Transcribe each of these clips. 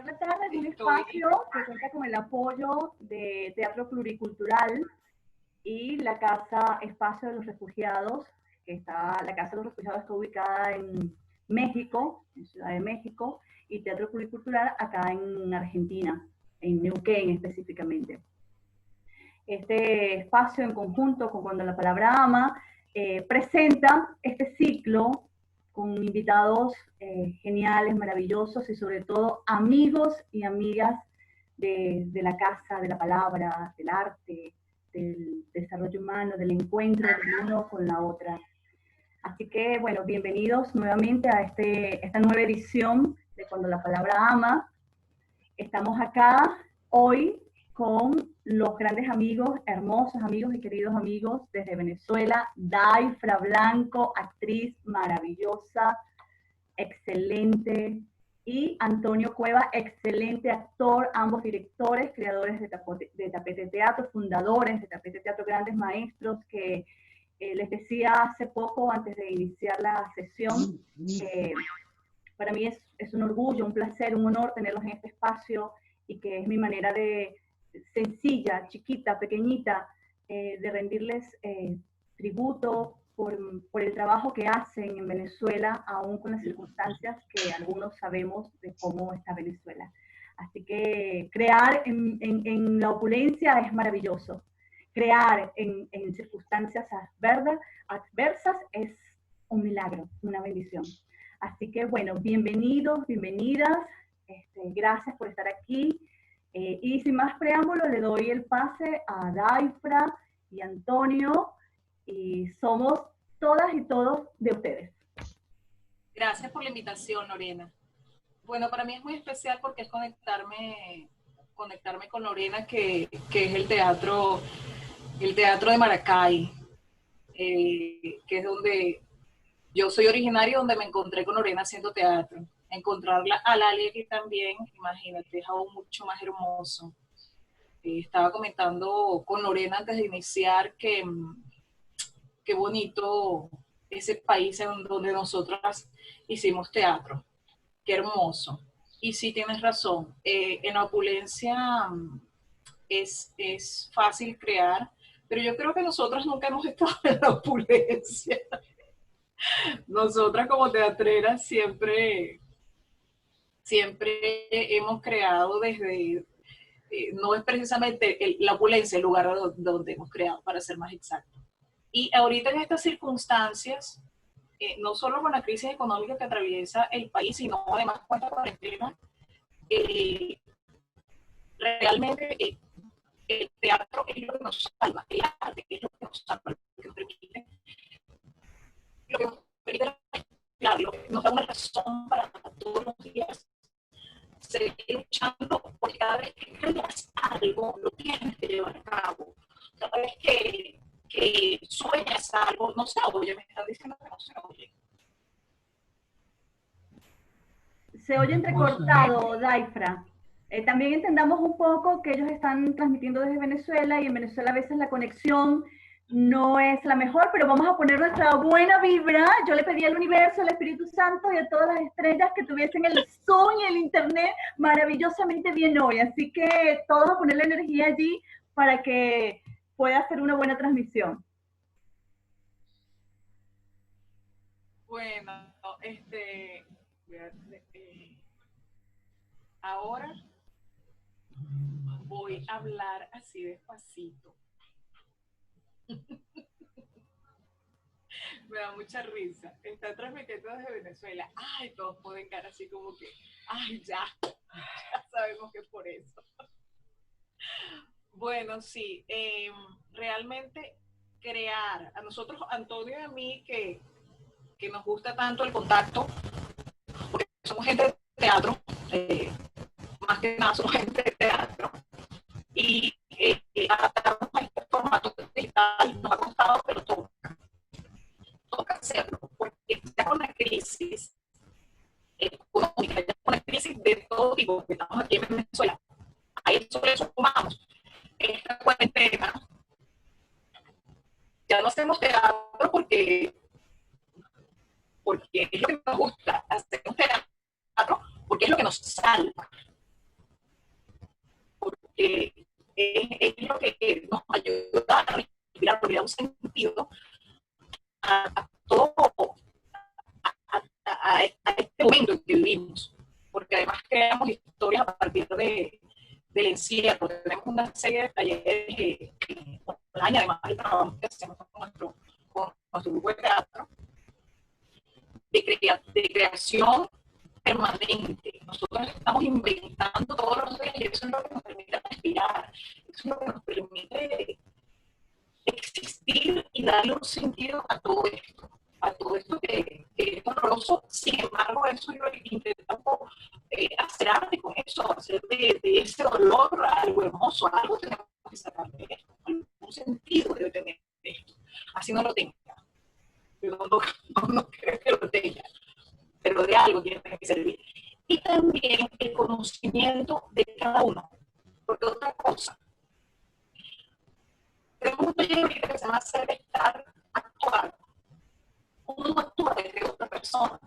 La Tarde es un espacio que cuenta con el apoyo de Teatro Pluricultural y la Casa Espacio de los Refugiados, la Casa de los Refugiados está ubicada en México, en Ciudad de México, y Teatro Pluricultural acá en Argentina, en Neuquén específicamente. Este espacio en conjunto con Cuando la Palabra Ama presenta este ciclo con invitados geniales, maravillosos y sobre todo amigos y amigas de la casa, de la palabra, del arte, del desarrollo humano, del encuentro del uno con la otra. Así que, bueno, bienvenidos nuevamente a esta nueva edición de Cuando la Palabra Ama. Estamos acá hoy con los grandes amigos, hermosos amigos y queridos amigos desde Venezuela, Daifra Blanco, actriz maravillosa, excelente, y Antonio Cueva, excelente actor, ambos directores, creadores de Tapete Teatro, fundadores de Tapete Teatro, grandes maestros que les decía hace poco, antes de iniciar la sesión, para mí es un orgullo, un placer, un honor tenerlos en este espacio y que es mi manera de sencilla, chiquita, pequeñita, de rendirles tributo por el trabajo que hacen en Venezuela, aún con las circunstancias que algunos sabemos de cómo está Venezuela. Así que crear en la opulencia es maravilloso. Crear en circunstancias adversas es un milagro, una bendición. Así que, bueno, bienvenidos, bienvenidas. Gracias por estar aquí. Y sin más preámbulo, le doy el pase a Daifra y Antonio. Y somos todas y todos de ustedes. Gracias por la invitación, Lorena. Bueno, para mí es muy especial porque es conectarme con Lorena, que es el teatro de Maracay, que es donde yo soy originaria, donde me encontré con Lorena haciendo teatro. Encontrarla a Lali aquí también, imagínate, es aún mucho más hermoso. Estaba comentando con Lorena antes de iniciar que qué bonito ese país en donde nosotras hicimos teatro. Qué hermoso. Y sí tienes razón, en la opulencia es fácil crear, pero yo creo que nosotras nunca hemos estado en la opulencia. Nosotras como teatreras siempre hemos creado desde, no es precisamente la opulencia el lugar donde hemos creado, para ser más exacto. Y ahorita en estas circunstancias, no solo con la crisis económica que atraviesa el país, sino además con la cuarentena, realmente el teatro es lo que nos salva, el arte es lo que nos salva, lo que nos permite, claro, lo que nos da una razón para todos los días seguir luchando, porque cada vez que creas algo, lo tienes que llevar a cabo. Cada vez que sueñas algo, no se oye, me están diciendo que no se oye. Se oye entrecortado, Daifra. También entendamos un poco que ellos están transmitiendo desde Venezuela y en Venezuela a veces la conexión no es la mejor, pero vamos a poner nuestra buena vibra. Yo le pedí al universo, al Espíritu Santo y a todas las estrellas que tuviesen el Zoom y el internet maravillosamente bien hoy. Así que todos a poner la energía allí para que pueda ser una buena transmisión. Bueno, ahora voy a hablar así despacito. Me da mucha risa. Está transmitiendo desde Venezuela. Ay, todos pueden quedar así como que, ay, ya sabemos que es por eso. Bueno, sí, realmente crear, a nosotros, Antonio y a mí, que nos gusta tanto el contacto, porque somos gente de teatro, más que nada somos gente de teatro, y adaptamos a este formato digital, nos ha costado, pero toca hacerlo, porque ya con la crisis económica, ya con la crisis de todo tipo, que estamos aquí en Venezuela, a eso le sumamos esta cuarentena, ya no hacemos teatro porque es lo que nos gusta, hacemos teatro porque es lo que nos salva. es lo que nos ayuda a respirar, porque da un sentido a todo, a este momento en que vivimos, porque además creamos historias a partir del encierro. Tenemos una serie de talleres online, además del trabajo que hacemos con nuestro grupo de teatro, de creación permanente. Nosotros estamos inventando todos los días y eso es lo que nos permite respirar, eso es lo que nos permite existir y darle un sentido a todo esto que es doloroso. Sin embargo, eso yo intentamos hacer arte con eso, hacer de ese dolor algo hermoso, algo tenemos que sacar de esto, un sentido debe tener esto, así no lo tenga. Yo no creo que lo tenga, pero de algo tiene que servir. Y también el conocimiento de cada uno, porque otra cosa, tenemos un taller que se llama Ser, Estar, Actuar. Uno no actúa desde otra persona.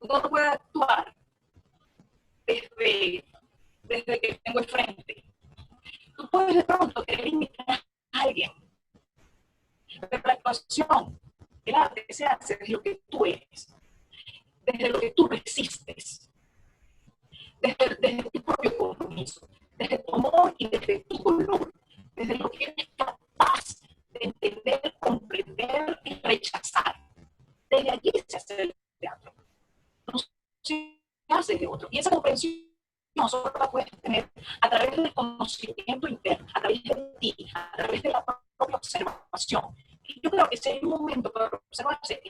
Uno no puede actuar desde que tengo enfrente. Tú puedes de pronto querer imitar a alguien, pero la actuación, el arte se hace desde lo que tú eres, desde lo que tú resistes, desde tu propio compromiso, desde tu amor y desde tu dolor, desde lo que eres capaz de entender, comprender y rechazar. Desde allí se hace el teatro. No se hace de otro. Y esa comprensión solo la puedes tener a través del conocimiento interno, a través de ti, a través de la propia observación. Y yo creo que si hay un momento para observarse,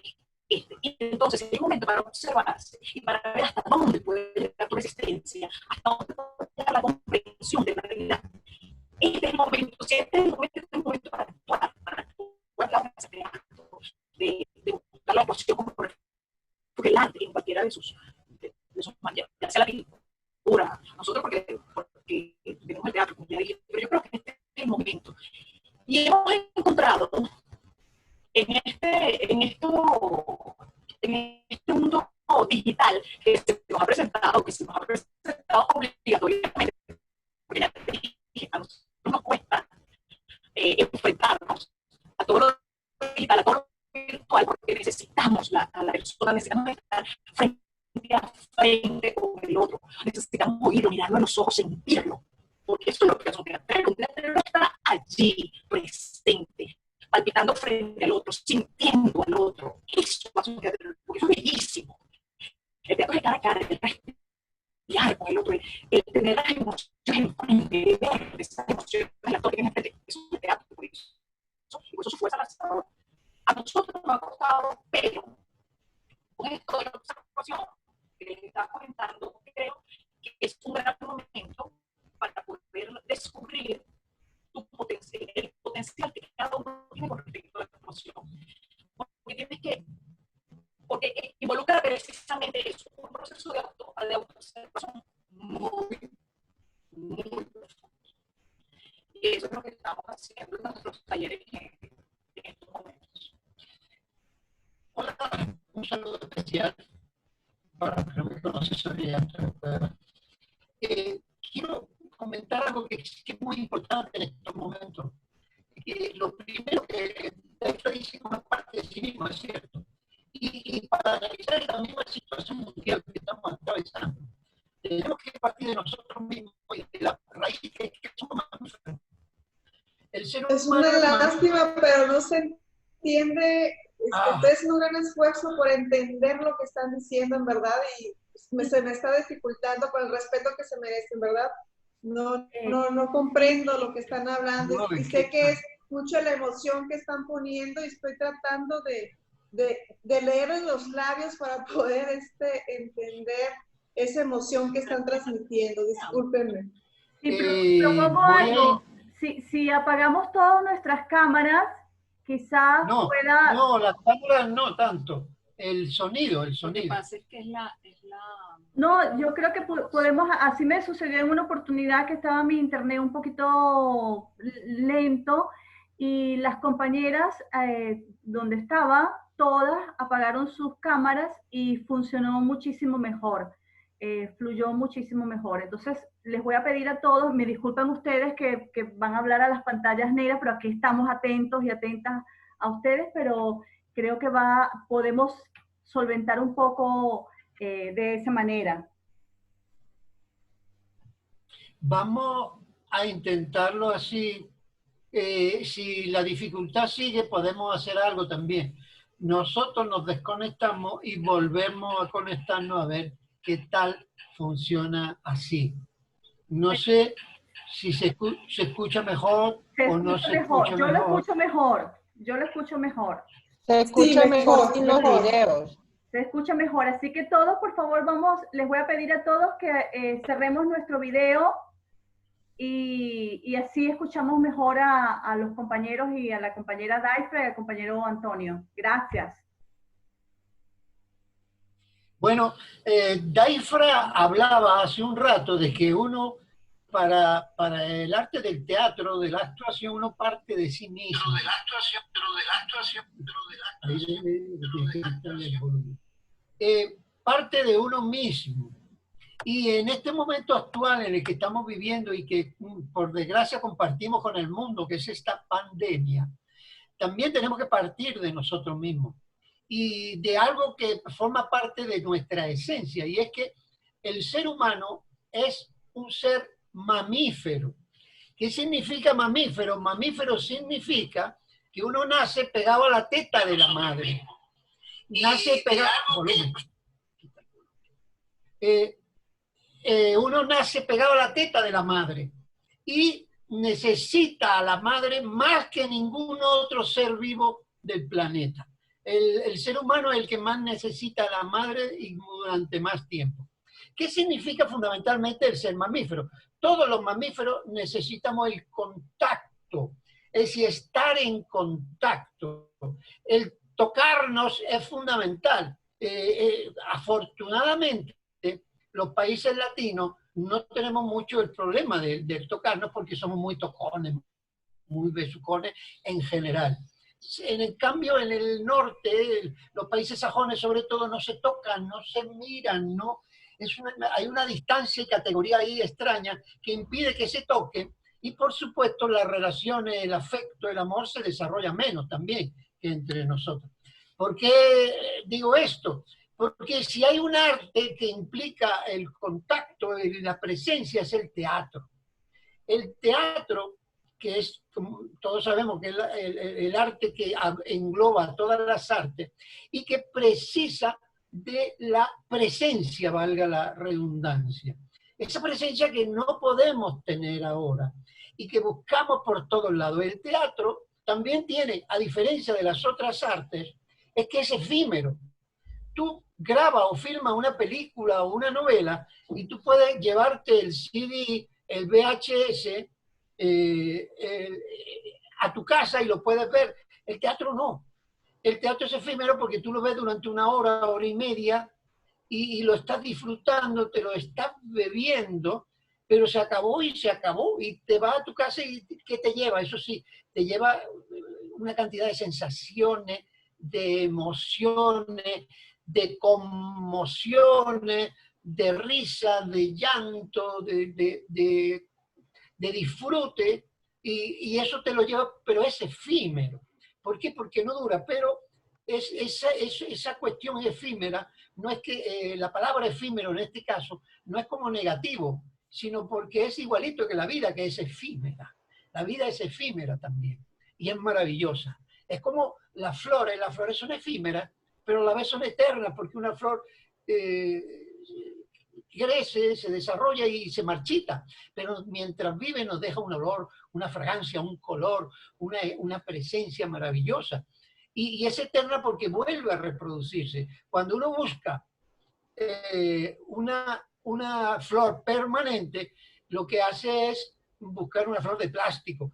y entonces si hay un momento para observarse y para ver hasta dónde puede llegar tu resistencia, hasta dónde puede llegar la comprensión de la realidad. Este es el momento, si este es el momento para actuar la obra de acto, de buscar la actuación como porque el arte en cualquiera de sus maneras, ya sea la pintura, nosotros porque tenemos el teatro, como ya dije, pero yo creo que este es el momento. Y hemos encontrado en este mundo digital que se nos ha presentado, obligatoriamente, porque ya te dije, a nosotros nos cuesta enfrentarnos a todo lo digital, a todo lo virtual, porque necesitamos a la persona, necesitamos estar frente a frente con el otro, necesitamos oírlo, mirarlo a los ojos, sentirlo, porque eso es lo que hace un teatrero. Un teatrero está allí, presente, palpitando frente al otro, sintiendo al otro. Eso hace un teatrero, porque eso es bellísimo. El teatro es cara a cara, el respirar con el otro, el tener las emociones enfrente, el ver esas emociones, el actor que tiene enfrente, eso es el teatro, por eso su fuerza lanzadora. A nosotros nos ha costado, pero con esto de la observación que les estaba comentando, creo que es un gran momento para poder descubrir el potencial que cada uno tiene con respecto a la actuación. Porque involucra precisamente eso, un proceso de autoobservación muy profundo. Y eso es lo que estamos haciendo en nuestros talleres en estos momentos. Hola, un saludo especial para los que no me conocen, soy Antonio Cueva. Quiero comentar algo que es muy importante en estos momentos. Lo primero que de hecho dice una parte de sí mismo, es cierto. Y para analizar la misma situación mundial que estamos atravesando, tenemos que partir de nosotros mismos y de la raíz que somos nosotros. El ser humano es una lástima, pero no se entiende. Estoy haciendo un gran esfuerzo por entender lo que están diciendo, en verdad, y se me está dificultando con el respeto que se merecen, ¿verdad? No comprendo lo que están hablando, y sé que es mucha la emoción que están poniendo, y estoy tratando de leer en los labios para poder entender esa emoción que están transmitiendo. Discúlpenme. Sí, propongo algo. Si apagamos todas nuestras cámaras, quizás pueda... No, las cámaras no tanto. El sonido. Lo que pasa es que es la... No, yo creo que podemos... Así me sucedió en una oportunidad que estaba mi internet un poquito lento y las compañeras donde estaba, todas apagaron sus cámaras y funcionó muchísimo mejor. fluyó muchísimo mejor. Entonces, les voy a pedir a todos, me disculpan ustedes que van a hablar a las pantallas negras, pero aquí estamos atentos y atentas a ustedes, pero creo que podemos solventar un poco de esa manera. Vamos a intentarlo así. Si la dificultad sigue, podemos hacer algo también. Nosotros nos desconectamos y volvemos a conectarnos a ver qué tal funciona así. No sé si se escucha mejor o no se escucha mejor. Yo lo escucho mejor. Yo lo escucho mejor. Se escucha mejor sin los videos. Se escucha mejor. Así que todos, por favor, les voy a pedir a todos que cerremos nuestro video y así escuchamos mejor a los compañeros y a la compañera Daifra y al compañero Antonio. Gracias. Bueno, Daifra hablaba hace un rato de que uno, para el arte del teatro, de la actuación, uno parte de sí mismo. Parte de uno mismo. Y en este momento actual en el que estamos viviendo y que por desgracia compartimos con el mundo, que es esta pandemia, también tenemos que partir de nosotros mismos y de algo que forma parte de nuestra esencia, y es que el ser humano es un ser mamífero. ¿Qué significa mamífero? Mamífero significa que uno nace pegado a la teta de la madre. Nace pegado... uno nace pegado a la teta de la madre y necesita a la madre más que ningún otro ser vivo del planeta. El ser humano es el que más necesita a la madre y durante más tiempo. ¿Qué significa fundamentalmente el ser mamífero? Todos los mamíferos necesitamos el contacto, es decir, estar en contacto. El tocarnos es fundamental. Afortunadamente, los países latinos no tenemos mucho el problema de tocarnos porque somos muy tocones, muy besucones en general. En el cambio, en el norte, los países sajones sobre todo no se tocan, no se miran, no, hay una distancia y categoría ahí extraña que impide que se toquen, y por supuesto las relaciones, el afecto, el amor se desarrolla menos también que entre nosotros. ¿Por qué digo esto? Porque si hay un arte que implica el contacto y la presencia, es el teatro. El teatro, que es, como todos sabemos, que es el arte que engloba todas las artes y que precisa de la presencia, valga la redundancia. Esa presencia que no podemos tener ahora y que buscamos por todos lados. El teatro también tiene, a diferencia de las otras artes, es que es efímero. Tú grabas o filmas una película o una novela y tú puedes llevarte el CD, el VHS, a tu casa y lo puedes ver. El teatro no. El teatro es efímero porque tú lo ves durante una hora, hora y media y lo estás disfrutando, te lo estás bebiendo, pero se acabó y se acabó. Y te vas a tu casa y ¿qué te lleva? Eso sí, te lleva una cantidad de sensaciones, de emociones, de conmociones, de risa, de llanto, de disfrute, y eso te lo lleva, pero es efímero. ¿Por qué? Porque no dura, pero esa cuestión efímera, no es que la palabra efímero en este caso no es como negativo, sino porque es igualito que la vida, que es efímera. La vida es efímera también, y es maravillosa. Es como las flores son efímeras, pero a la vez son eternas, porque una flor crece, se desarrolla y se marchita, pero mientras vive nos deja un olor, una fragancia, un color, una presencia maravillosa. Y es eterna porque vuelve a reproducirse. Cuando uno busca una flor permanente, lo que hace es buscar una flor de plástico,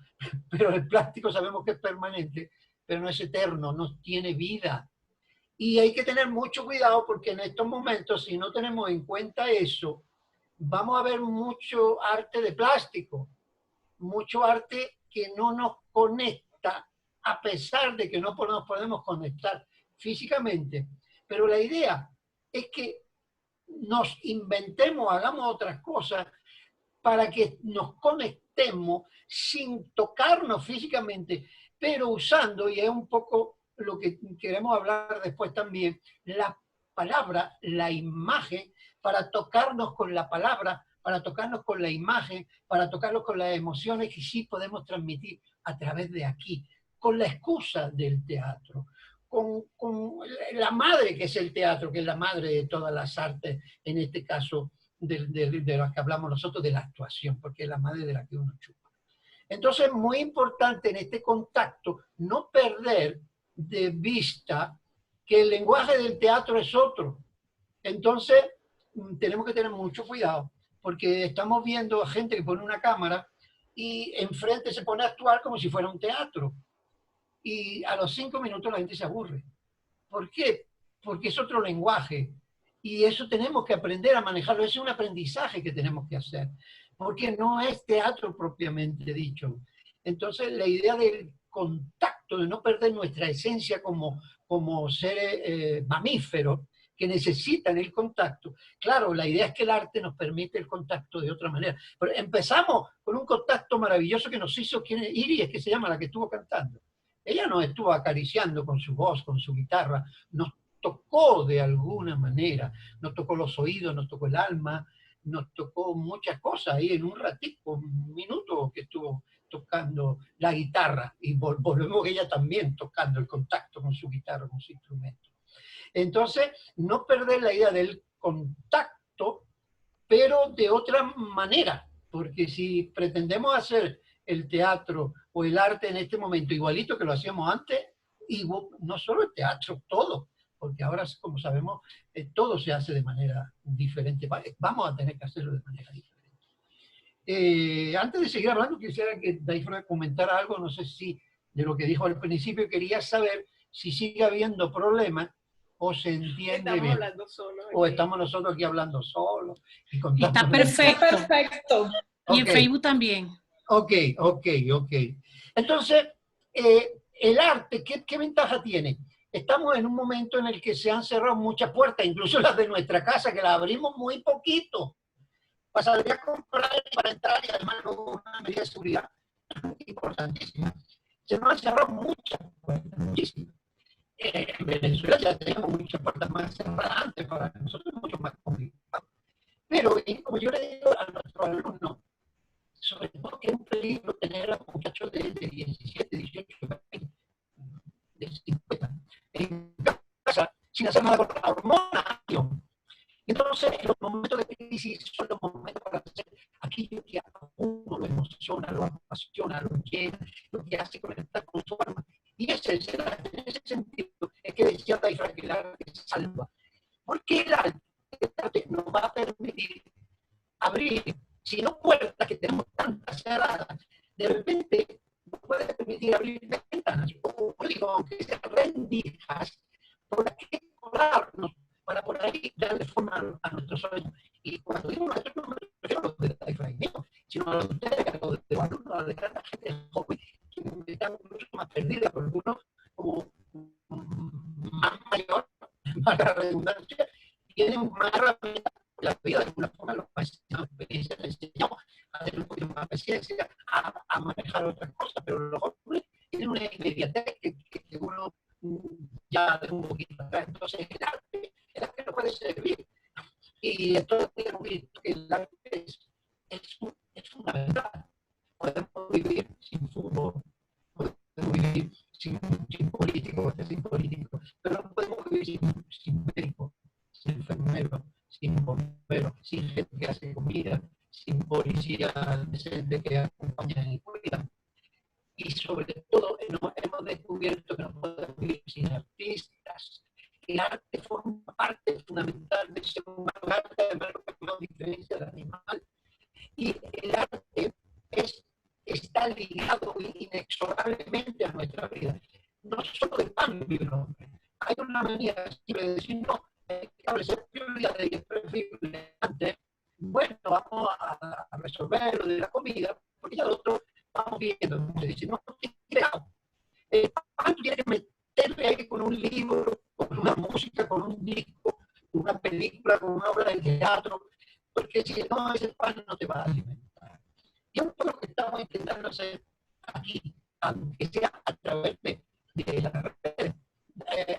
pero el plástico sabemos que es permanente, pero no es eterno, no tiene vida. Y hay que tener mucho cuidado porque en estos momentos, si no tenemos en cuenta eso, vamos a ver mucho arte de plástico, mucho arte que no nos conecta, a pesar de que no nos podemos conectar físicamente. Pero la idea es que nos inventemos, hagamos otras cosas para que nos conectemos sin tocarnos físicamente, pero usando, y es un poco lo que queremos hablar después también, la palabra, la imagen, para tocarnos con la palabra, para tocarnos con la imagen, para tocarnos con las emociones que sí podemos transmitir a través de aquí, con la excusa del teatro, con la madre que es el teatro, que es la madre de todas las artes, en este caso de las que hablamos nosotros, de la actuación, porque es la madre de la que uno chupa. Entonces, muy importante en este contacto no perder de vista que el lenguaje del teatro es otro. Entonces, tenemos que tener mucho cuidado, porque estamos viendo a gente que pone una cámara y enfrente se pone a actuar como si fuera un teatro. Y a los 5 minutos la gente se aburre. ¿Por qué? Porque es otro lenguaje. Y eso tenemos que aprender a manejarlo. Es un aprendizaje que tenemos que hacer. Porque no es teatro propiamente dicho. Entonces, la idea del contacto, de no perder nuestra esencia como seres mamíferos que necesitan el contacto. Claro, la idea es que el arte nos permite el contacto de otra manera. Pero empezamos con un contacto maravilloso que nos hizo Iris, que se llama la que estuvo cantando. Ella nos estuvo acariciando con su voz, con su guitarra, nos tocó de alguna manera, nos tocó los oídos, nos tocó el alma, nos tocó muchas cosas ahí en un ratito, un minuto que estuvo tocando la guitarra y volvemos ella también tocando el contacto con su guitarra, con su instrumento. Entonces, no perder la idea del contacto, pero de otra manera, porque si pretendemos hacer el teatro o el arte en este momento igualito que lo hacíamos antes, y no solo el teatro, todo, porque ahora, como sabemos, todo se hace de manera diferente. Vamos a tener que hacerlo de manera diferente. Antes de seguir hablando, quisiera que Dayfra comentara algo, no sé si de lo que dijo al principio, quería saber si sigue habiendo problemas o se entiende estamos bien. Hablando solo o estamos nosotros aquí hablando solos. Está perfecto. Está perfecto. Y en Facebook también. Ok. Entonces, el arte, ¿qué ventaja tiene? Estamos en un momento en el que se han cerrado muchas puertas, incluso las de nuestra casa, que las abrimos muy poquito. Para salir a comprar, para entrar, y además luego una medida de seguridad importantísima. Se nos han cerrado muchas puertas, muchísimas. En Venezuela ya teníamos muchas puertas más cerradas antes, para nosotros es mucho más complicado. Pero, como yo le digo a nuestros alumnos, sobre todo que es un peligro tener a muchachos de 17, 18, 20, de 50 en casa sin hacer nada con la hormona. Entonces, los momentos de crisis son los momentos para hacer aquello que a uno lo emociona, lo apasiona, lo llena, lo que hace conectar con su alma. Y en ese sentido es que decía Dayfra que el arte salva. Porque el arte nos va a permitir abrir, si no puertas que tenemos tantas cerradas, de repente nos puede permitir abrir ventanas, o digo, aunque sean rendijas, por aquí colarnos, para por ahí darle forma a nuestros sueños. Y cuando digo nosotros, no me refiero a los de Dayfra y mío, sino a los de ustedes, a los de los alumnos, a los de tanta gente joven, que están mucho más perdidas, por algunos como más mayor, para la redundancia, tienen más herramientas la vida de alguna forma, los enseñamos experiencia, les enseñamos a tener un poquito más de paciencia, a manejar otras cosas, pero los jóvenes tienen una inmediatez que uno ya de un poquito atrás. Entonces, el arte no puede servir. Y entonces el arte es una verdad. Podemos vivir sin fútbol, podemos vivir sin político, pero no podemos vivir sin médico, sin enfermero, sin bombero, sin gente que hace comida, sin policía decente que acompaña y cuida. Y sobre todo hemos descubierto que no podemos vivir sin artistas. El arte forma parte fundamental del ser humano. El arte además lo que nos diferencia del animal. Y el arte está ligado inexorablemente a nuestra vida. No solo de pan vive el hombre. Hay una manera de decir, no, establecer prioridades y es preferible antes. Bueno, vamos a resolver lo de la comida, porque ya lo otro vamos viendo. Se dice, no, tienes creado. Tú tienes que meterle ahí con un libro, con una música, con un disco, una película, con una obra de teatro, porque si no, ese pan no te va a alimentar. Y es un poco lo que estamos intentando hacer aquí, aunque sea a través de las redes,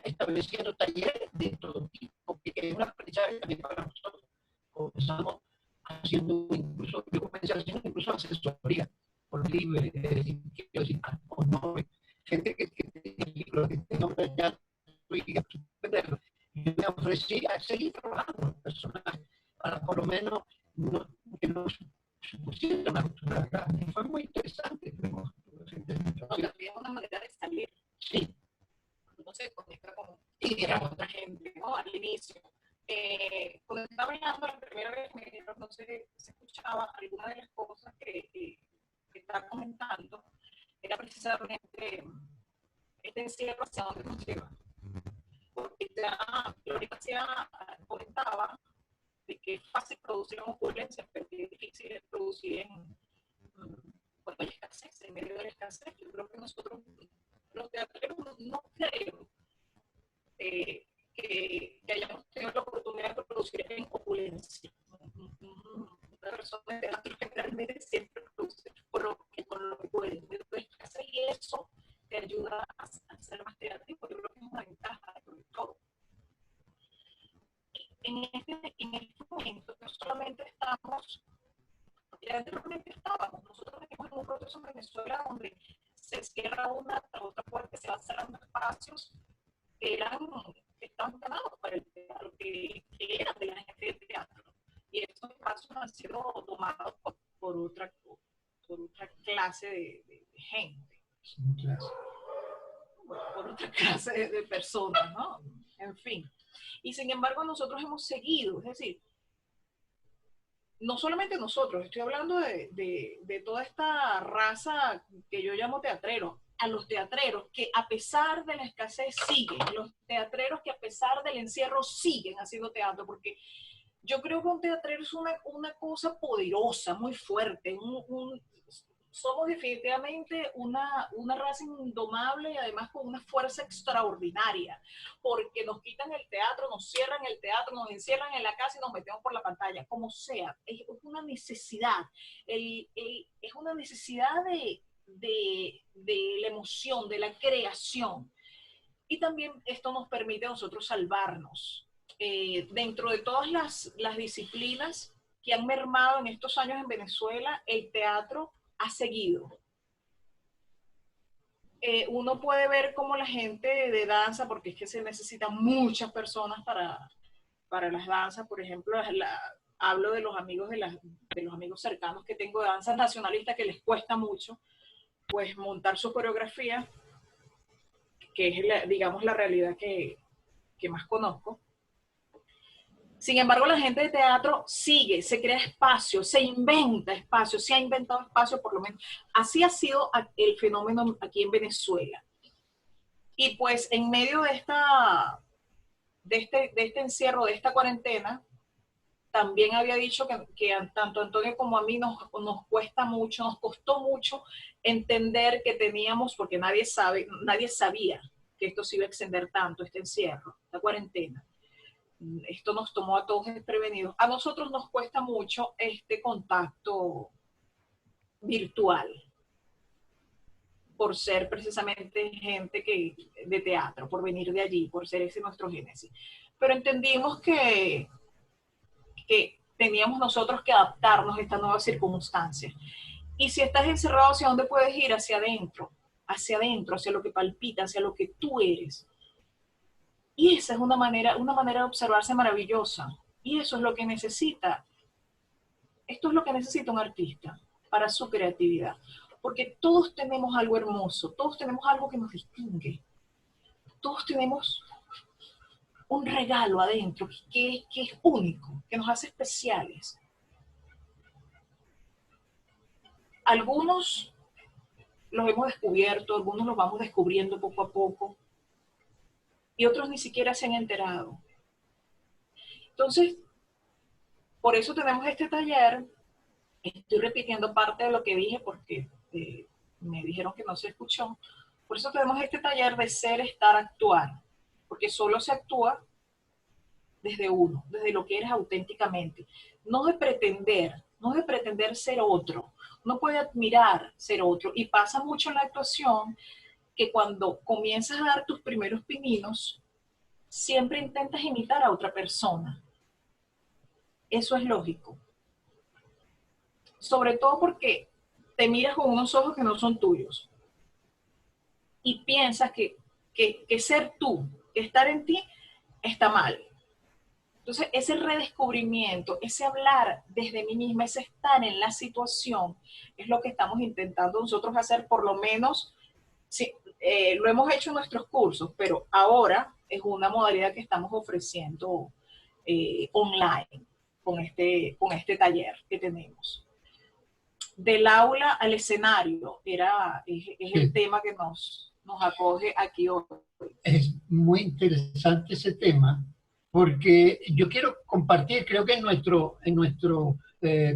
estableciendo talleres de todo tipo, que es una aprendizaje también para nosotros. Comenzamos haciendo incluso, yo comencé haciendo incluso asesoría por libre, quiero decir, por nombre, gente que tiene libros, que tiene nombre ya, yo me ofrecí a seguir trabajando con personajes para por lo menos que no supusiera una ruptura grande. Fue muy interesante. También es una manera de salir. Sí. No se conecta con otra gente, ¿no? Al inicio. Cuando estaba hablando la primera vez, no sé, se escuchaba alguna de las cosas que estaba comentando, era precisamente este encierro hacia dónde nos lleva. Porque ya Gloria comentaba de que es fácil producir en opulencia, pero que es difícil producir cuando hay escasez, en medio de la escasez. Yo creo que nosotros, los teatreros, no creo que hayamos tenido la oportunidad de producir en opulencia. Una persona de teatro generalmente siempre produce con lo que puede. Y eso te ayuda a hacer más teatro, porque yo creo que es una ventaja de todo. En este momento, no solamente estamos, ya anteriormente estábamos, nosotros venimos en un proceso en Venezuela donde se cierra una tras otra puerta, se van cerrando espacios que estaban ganados para el teatro, que eran de la gente del teatro. Y estos espacios han sido tomados por otra clase de gente. Por otra clase de personas, ¿no? En fin. Y sin embargo, nosotros hemos seguido, es decir, no solamente nosotros, estoy hablando de toda esta raza que yo llamo teatrero, a los teatreros que a pesar de la escasez siguen, los teatreros que a pesar del encierro siguen haciendo teatro, porque yo creo que un teatrero es una cosa poderosa, muy fuerte, somos definitivamente una raza indomable y además con una fuerza extraordinaria, porque nos quitan el teatro, nos cierran el teatro, nos encierran en la casa y nos metemos por la pantalla, como sea, es una necesidad, es una necesidad de la emoción, de la creación. Y también esto nos permite a nosotros salvarnos. Dentro de todas las disciplinas que han mermado en estos años en Venezuela, el teatro ha seguido. Uno puede ver cómo la gente de danza, porque es que se necesitan muchas personas para las danzas, por ejemplo, hablo de los amigos de los amigos cercanos que tengo de danzas nacionalistas que les cuesta mucho, pues montar su coreografía, que es, digamos, la realidad que más conozco. Sin embargo, la gente de teatro sigue, se crea espacio, se inventa espacio, se ha inventado espacio por lo menos. Así ha sido el fenómeno aquí en Venezuela. Y pues en medio de este encierro, de esta cuarentena, también había dicho que tanto a Antonio como a mí nos cuesta mucho, nos costó mucho entender que teníamos, porque nadie sabía que esto se iba a extender tanto, este encierro, esta cuarentena. Esto nos tomó a todos desprevenidos. A nosotros nos cuesta mucho este contacto virtual, por ser precisamente gente de teatro, por venir de allí, por ser ese nuestro génesis. Pero entendimos que teníamos nosotros que adaptarnos a estas nuevas circunstancias. Y si estás encerrado, ¿hacia dónde puedes ir? Hacia adentro, hacia lo que palpita, hacia lo que tú eres. Y esa es una manera de observarse maravillosa. Y eso es lo que necesita. Esto es lo que necesita un artista para su creatividad. Porque todos tenemos algo hermoso, todos tenemos algo que nos distingue. Todos tenemos un regalo adentro que es único, que nos hace especiales. Algunos los hemos descubierto, algunos los vamos descubriendo poco a poco, y otros ni siquiera se han enterado. Entonces, por eso tenemos este taller. Estoy repitiendo parte de lo que dije porque me dijeron que no se escuchó. Por eso tenemos este taller de ser, estar, actuar. Porque solo se actúa desde uno, desde lo que eres auténticamente. No de pretender ser otro. Uno puede admirar ser otro. Y pasa mucho en la actuación que cuando comienzas a dar tus primeros pininos, siempre intentas imitar a otra persona. Eso es lógico. Sobre todo porque te miras con unos ojos que no son tuyos. Y piensas que ser tú, que estar en ti, está mal. Entonces, ese redescubrimiento, ese hablar desde mí misma, ese estar en la situación, es lo que estamos intentando nosotros hacer, por lo menos, sí, lo hemos hecho en nuestros cursos, pero ahora es una modalidad que estamos ofreciendo online con este taller que tenemos. Del aula al escenario, es el tema que nos acoge aquí hoy. Es muy interesante ese tema, porque yo quiero compartir, creo que en nuestro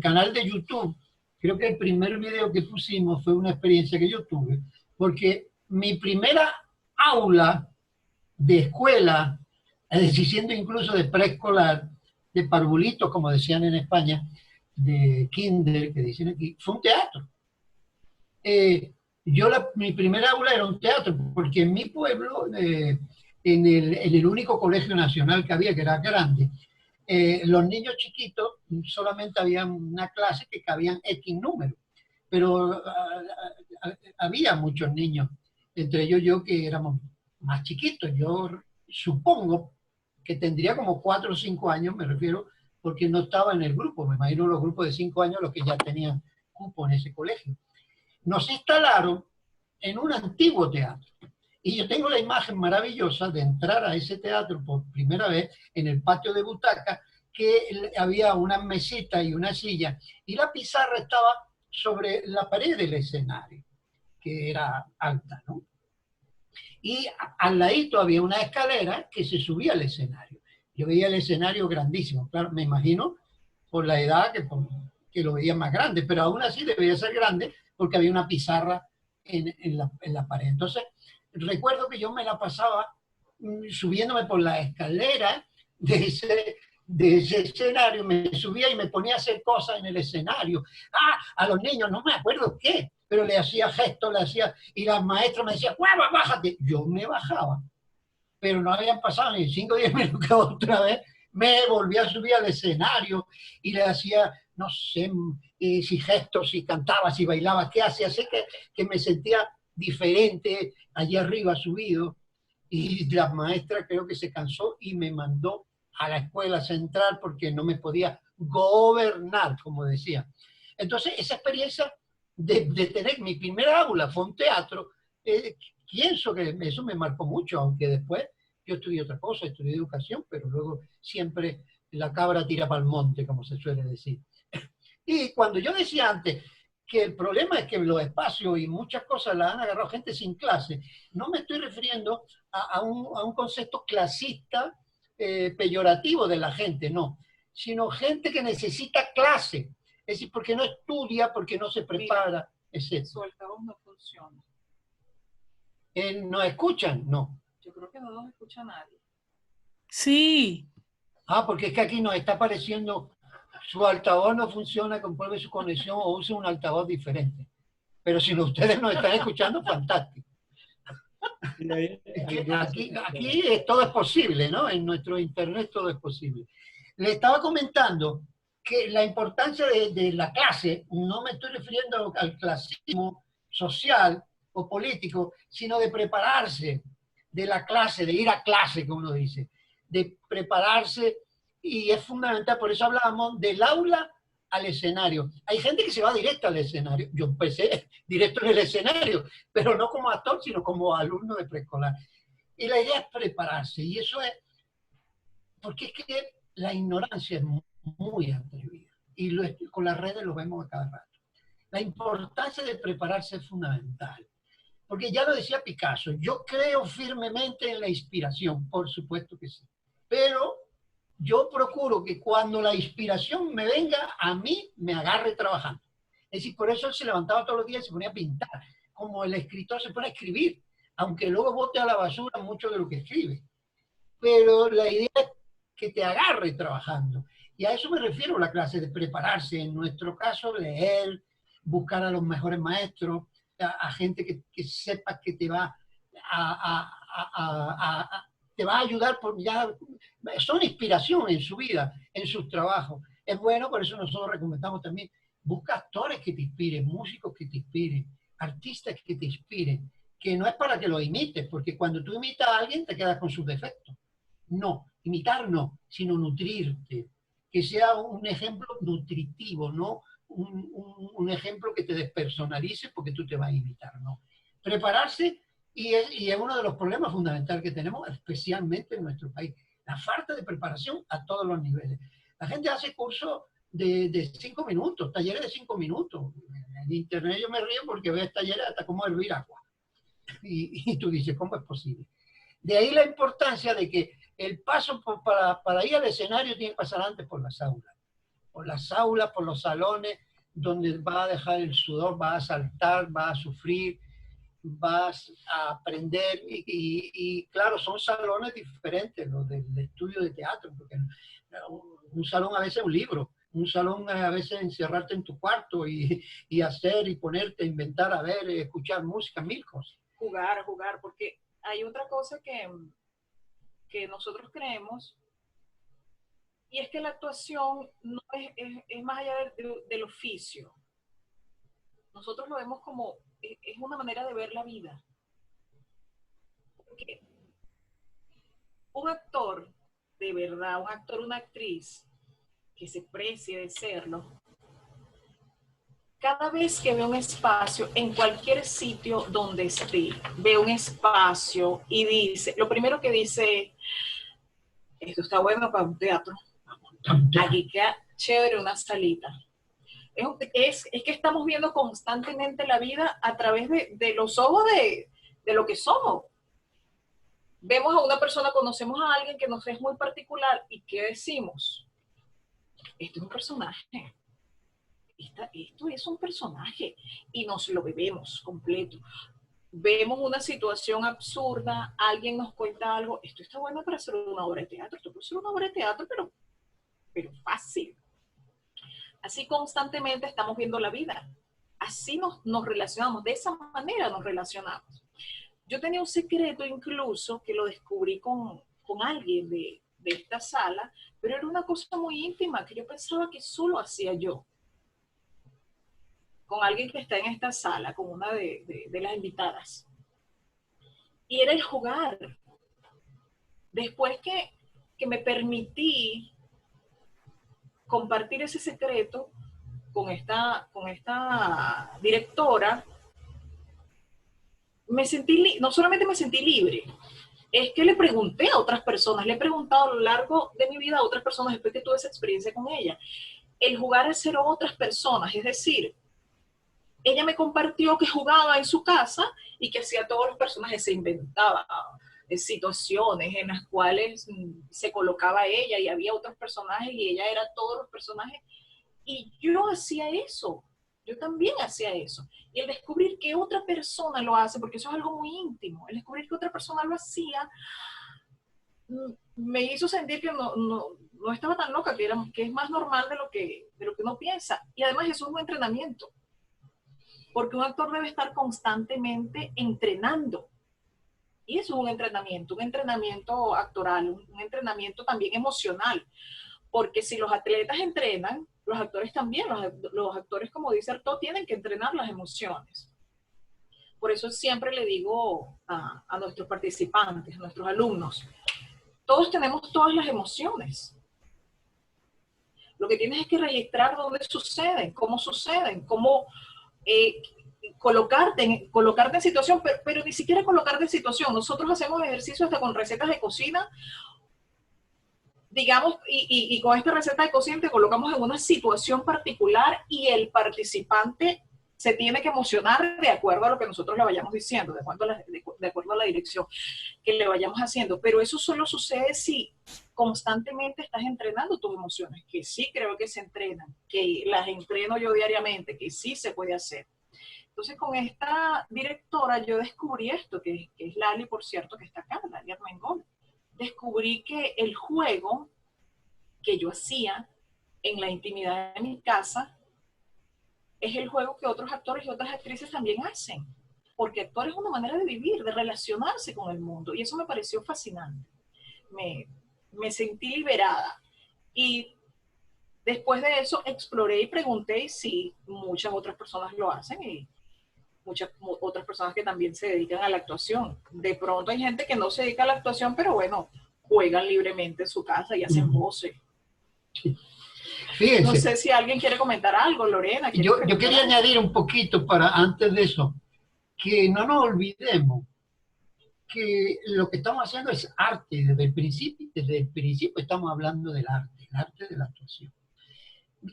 canal de YouTube, creo que el primer video que pusimos fue una experiencia que yo tuve, porque mi primera aula de escuela, es decir, siendo incluso de preescolar, de parvulitos, como decían en España, de kinder, que dicen aquí, fue un teatro. Mi primera aula era un teatro, porque en mi pueblo, en el único colegio nacional que había, que era grande, los niños chiquitos solamente había una clase que cabían X número, pero había muchos niños, entre ellos yo que éramos más chiquitos. Yo supongo que tendría como 4 o 5 años, me refiero, porque no estaba en el grupo. Me imagino los grupos de 5 años los que ya tenían cupo en ese colegio. Nos instalaron en un antiguo teatro. Y yo tengo la imagen maravillosa de entrar a ese teatro por primera vez en el patio de butaca, que había una mesita y una silla, y la pizarra estaba sobre la pared del escenario, que era alta, ¿no? Y al ladito había una escalera que se subía al escenario. Yo veía el escenario grandísimo, claro, me imagino por la edad que lo veía más grande, pero aún así debía ser grande porque había una pizarra en la pared. Entonces, recuerdo que yo me la pasaba subiéndome por la escalera de ese escenario, me subía y me ponía a hacer cosas en el escenario. A los niños, no me acuerdo qué, pero le hacía gestos, y la maestra me decía, ¡guau, bájate! Yo me bajaba, pero no habían pasado ni 5 o 10 minutos que otra vez me volví a subir al escenario y le hacía, no sé, si gestos, si cantaba, si bailaba, qué hacía, así que me sentía diferente allí arriba subido, y la maestra creo que se cansó y me mandó a la escuela central porque no me podía gobernar, como decía. Entonces, esa experiencia de tener mi primera aula fue un teatro, pienso que eso me marcó mucho, aunque después yo estudié otra cosa, estudié educación, pero luego siempre la cabra tira para el monte, como se suele decir. Y cuando yo decía antes que el problema es que los espacios y muchas cosas las han agarrado gente sin clase, no me estoy refiriendo a un concepto clasista, peyorativo de la gente, no, sino gente que necesita clase, es decir, porque no estudia, porque no se prepara, etc. Su altavoz no funciona. ¿No escuchan? No. Yo creo que no nos escucha nadie. Sí. Porque es que aquí nos está apareciendo, su altavoz no funciona, compruebe su conexión o use un altavoz diferente. Pero si ustedes nos están escuchando, fantástico. Aquí todo es posible, ¿no? En nuestro internet todo es posible. Le estaba comentando que la importancia de la clase, no me estoy refiriendo al clasismo social o político, sino de prepararse, de la clase, de ir a clase, como uno dice, de prepararse, y es fundamental. Por eso hablábamos del aula al escenario. Hay gente que se va directo al escenario. Yo empecé directo en el escenario, pero no como actor, sino como alumno de preescolar. Y la idea es prepararse, y eso es porque es que la ignorancia es muy atrevida, y con las redes lo vemos a cada rato. La importancia de prepararse es fundamental, porque ya lo decía Picasso, yo creo firmemente en la inspiración, por supuesto que sí, pero yo procuro que cuando la inspiración me venga, a mí me agarre trabajando. Es decir, por eso él se levantaba todos los días y se ponía a pintar, como el escritor se pone a escribir, aunque luego bote a la basura mucho de lo que escribe. Pero la idea es que te agarre trabajando. Y a eso me refiero la clase de prepararse. En nuestro caso, leer, buscar a los mejores maestros, a gente que sepa que te va te va a ayudar, son inspiración en su vida, en sus trabajos. Es bueno, por eso nosotros recomendamos también, busca actores que te inspiren, músicos que te inspiren, artistas que te inspiren, que no es para que lo imites, porque cuando tú imitas a alguien te quedas con sus defectos. No, imitar no, sino nutrirte, que sea un ejemplo nutritivo, no un ejemplo que te despersonalice porque tú te vas a imitar, no. Prepararse, y es uno de los problemas fundamentales que tenemos, especialmente en nuestro país, la falta de preparación a todos los niveles. La gente hace cursos de 5 minutos, talleres de 5 minutos. En internet yo me río porque veo talleres hasta cómo hervir agua. Y tú dices, ¿cómo es posible? De ahí la importancia de que el paso para ir al escenario tiene que pasar antes por las aulas, por los salones, donde vas a dejar el sudor, vas a saltar, vas a sufrir, vas a aprender, y claro, son salones diferentes los del estudio de teatro, porque un salón a veces es un libro, un salón a veces encerrarte en tu cuarto y hacer y ponerte a inventar, a ver, escuchar música, mil cosas. Jugar, porque hay otra cosa que nosotros creemos, y es que la actuación no es más allá del oficio. Nosotros lo vemos como, es una manera de ver la vida. Porque un actor, de verdad, un actor, una actriz, que se precie de serlo, cada vez que ve un espacio, en cualquier sitio donde esté, ve un espacio y dice, lo primero que dice, esto está bueno para un teatro, aquí queda chévere una salita. Es que estamos viendo constantemente la vida a través de los ojos de lo que somos. Vemos a una persona, conocemos a alguien que nos es muy particular, y ¿qué decimos? Esto es un personaje. Esto es un personaje, y nos lo bebemos completo. Vemos una situación absurda, alguien nos cuenta algo, esto está bueno para hacer una obra de teatro, esto puede ser una obra de teatro, pero fácil. Así constantemente estamos viendo la vida, así nos relacionamos, de esa manera nos relacionamos. Yo tenía un secreto incluso que lo descubrí con alguien de esta sala, pero era una cosa muy íntima que yo pensaba que solo hacía yo. Con alguien que está en esta sala, con una de las invitadas. Y era el jugar. Después que me permití compartir ese secreto con esta directora, no solamente me sentí libre, es que le pregunté a otras personas, le he preguntado a lo largo de mi vida a otras personas después que tuve esa experiencia con ella. El jugar es ser otras personas, es decir, ella me compartió que jugaba en su casa y que hacía todos los personajes, se inventaba situaciones en las cuales se colocaba ella y había otros personajes y ella era todos los personajes. Y yo hacía eso, yo también hacía eso. Y el descubrir que otra persona lo hace, porque eso es algo muy íntimo, el descubrir que otra persona lo hacía, me hizo sentir que no estaba tan loca, que es más normal de lo que uno piensa. Y además eso es un entrenamiento. Porque un actor debe estar constantemente entrenando. Y eso es un entrenamiento actoral, un entrenamiento también emocional. Porque si los atletas entrenan, los actores también, los actores, como dice Artaud, tienen que entrenar las emociones. Por eso siempre le digo a nuestros participantes, a nuestros alumnos, todos tenemos todas las emociones. Lo que tienes es que registrar dónde suceden, cómo colocarte en situación, pero ni siquiera colocarte en situación. Nosotros hacemos ejercicios hasta con recetas de cocina, digamos, y con esta receta de cocina te colocamos en una situación particular y el participante se tiene que emocionar de acuerdo a lo que nosotros le vayamos diciendo, de acuerdo a la dirección que le vayamos haciendo. Pero eso solo sucede si constantemente estás entrenando tus emociones, que sí creo que se entrenan, que las entreno yo diariamente, que sí se puede hacer. Entonces, con esta directora yo descubrí esto, que es Lali, por cierto, que está acá, Lali Armengol. Descubrí que el juego que yo hacía en la intimidad de mi casa es el juego que otros actores y otras actrices también hacen. Porque actuar es una manera de vivir, de relacionarse con el mundo. Y eso me pareció fascinante. Me sentí liberada. Y después de eso exploré y pregunté y sí, muchas otras personas lo hacen y muchas otras personas que también se dedican a la actuación. De pronto hay gente que no se dedica a la actuación, pero bueno, juegan libremente en su casa y hacen voces. Fíjense, no sé si alguien quiere comentar algo, Lorena. Yo quería añadir un poquito para antes de eso, que no nos olvidemos que lo que estamos haciendo es arte. Desde el principio estamos hablando del arte de la actuación.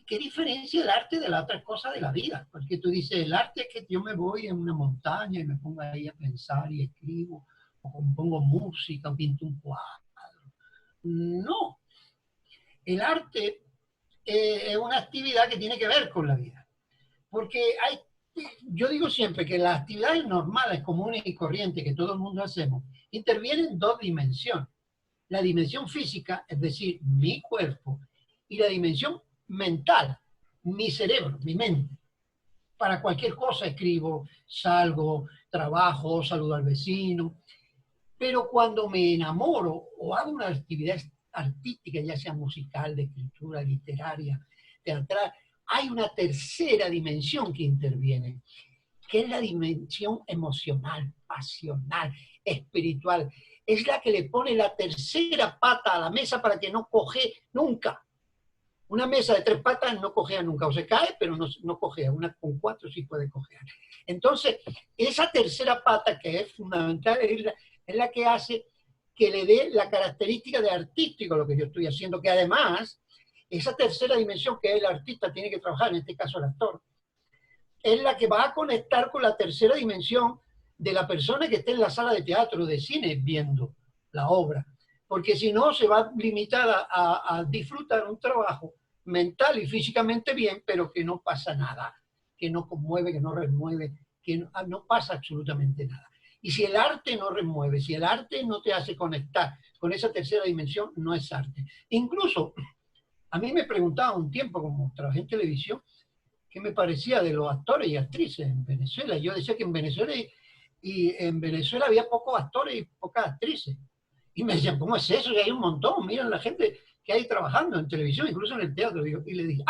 ¿Qué diferencia el arte de la otra cosa de la vida? Porque tú dices, el arte es que yo me voy a una montaña y me pongo ahí a pensar y escribo, o compongo música, o pinto un cuadro. No. El arte es una actividad que tiene que ver con la vida. Porque yo digo siempre que las actividades normales, comunes y corrientes que todo el mundo hacemos, intervienen en dos dimensiones. La dimensión física, es decir, mi cuerpo, y la dimensión mental, mi cerebro, mi mente. Para cualquier cosa escribo, salgo, trabajo, saludo al vecino. Pero cuando me enamoro o hago una actividad artística, ya sea musical, de escritura, literaria, teatral, hay una tercera dimensión que interviene, que es la dimensión emocional, pasional, espiritual. Es la que le pone la tercera pata a la mesa para que no coje nunca. Una mesa de 3 patas no cojea nunca, o se cae, pero no cojea. Una con 4 sí puede cojear. Entonces, esa tercera pata, que es fundamental, es la que hace que le dé la característica de artístico a lo que yo estoy haciendo, que además, esa tercera dimensión que el artista tiene que trabajar, en este caso el actor, es la que va a conectar con la tercera dimensión de la persona que esté en la sala de teatro, de cine, viendo la obra. Porque si no, se va limitada a disfrutar un trabajo mental y físicamente bien, pero que no pasa nada, que no conmueve, que no remueve, que no pasa absolutamente nada. Y si el arte no remueve, si el arte no te hace conectar con esa tercera dimensión, no es arte. Incluso, a mí me preguntaba un tiempo, como trabajé en televisión, qué me parecía de los actores y actrices en Venezuela. Yo decía que en Venezuela había pocos actores y pocas actrices. Y me decían, ¿cómo es eso? Y hay un montón, miren la gente que hay trabajando en televisión, incluso en el teatro. Y le dije,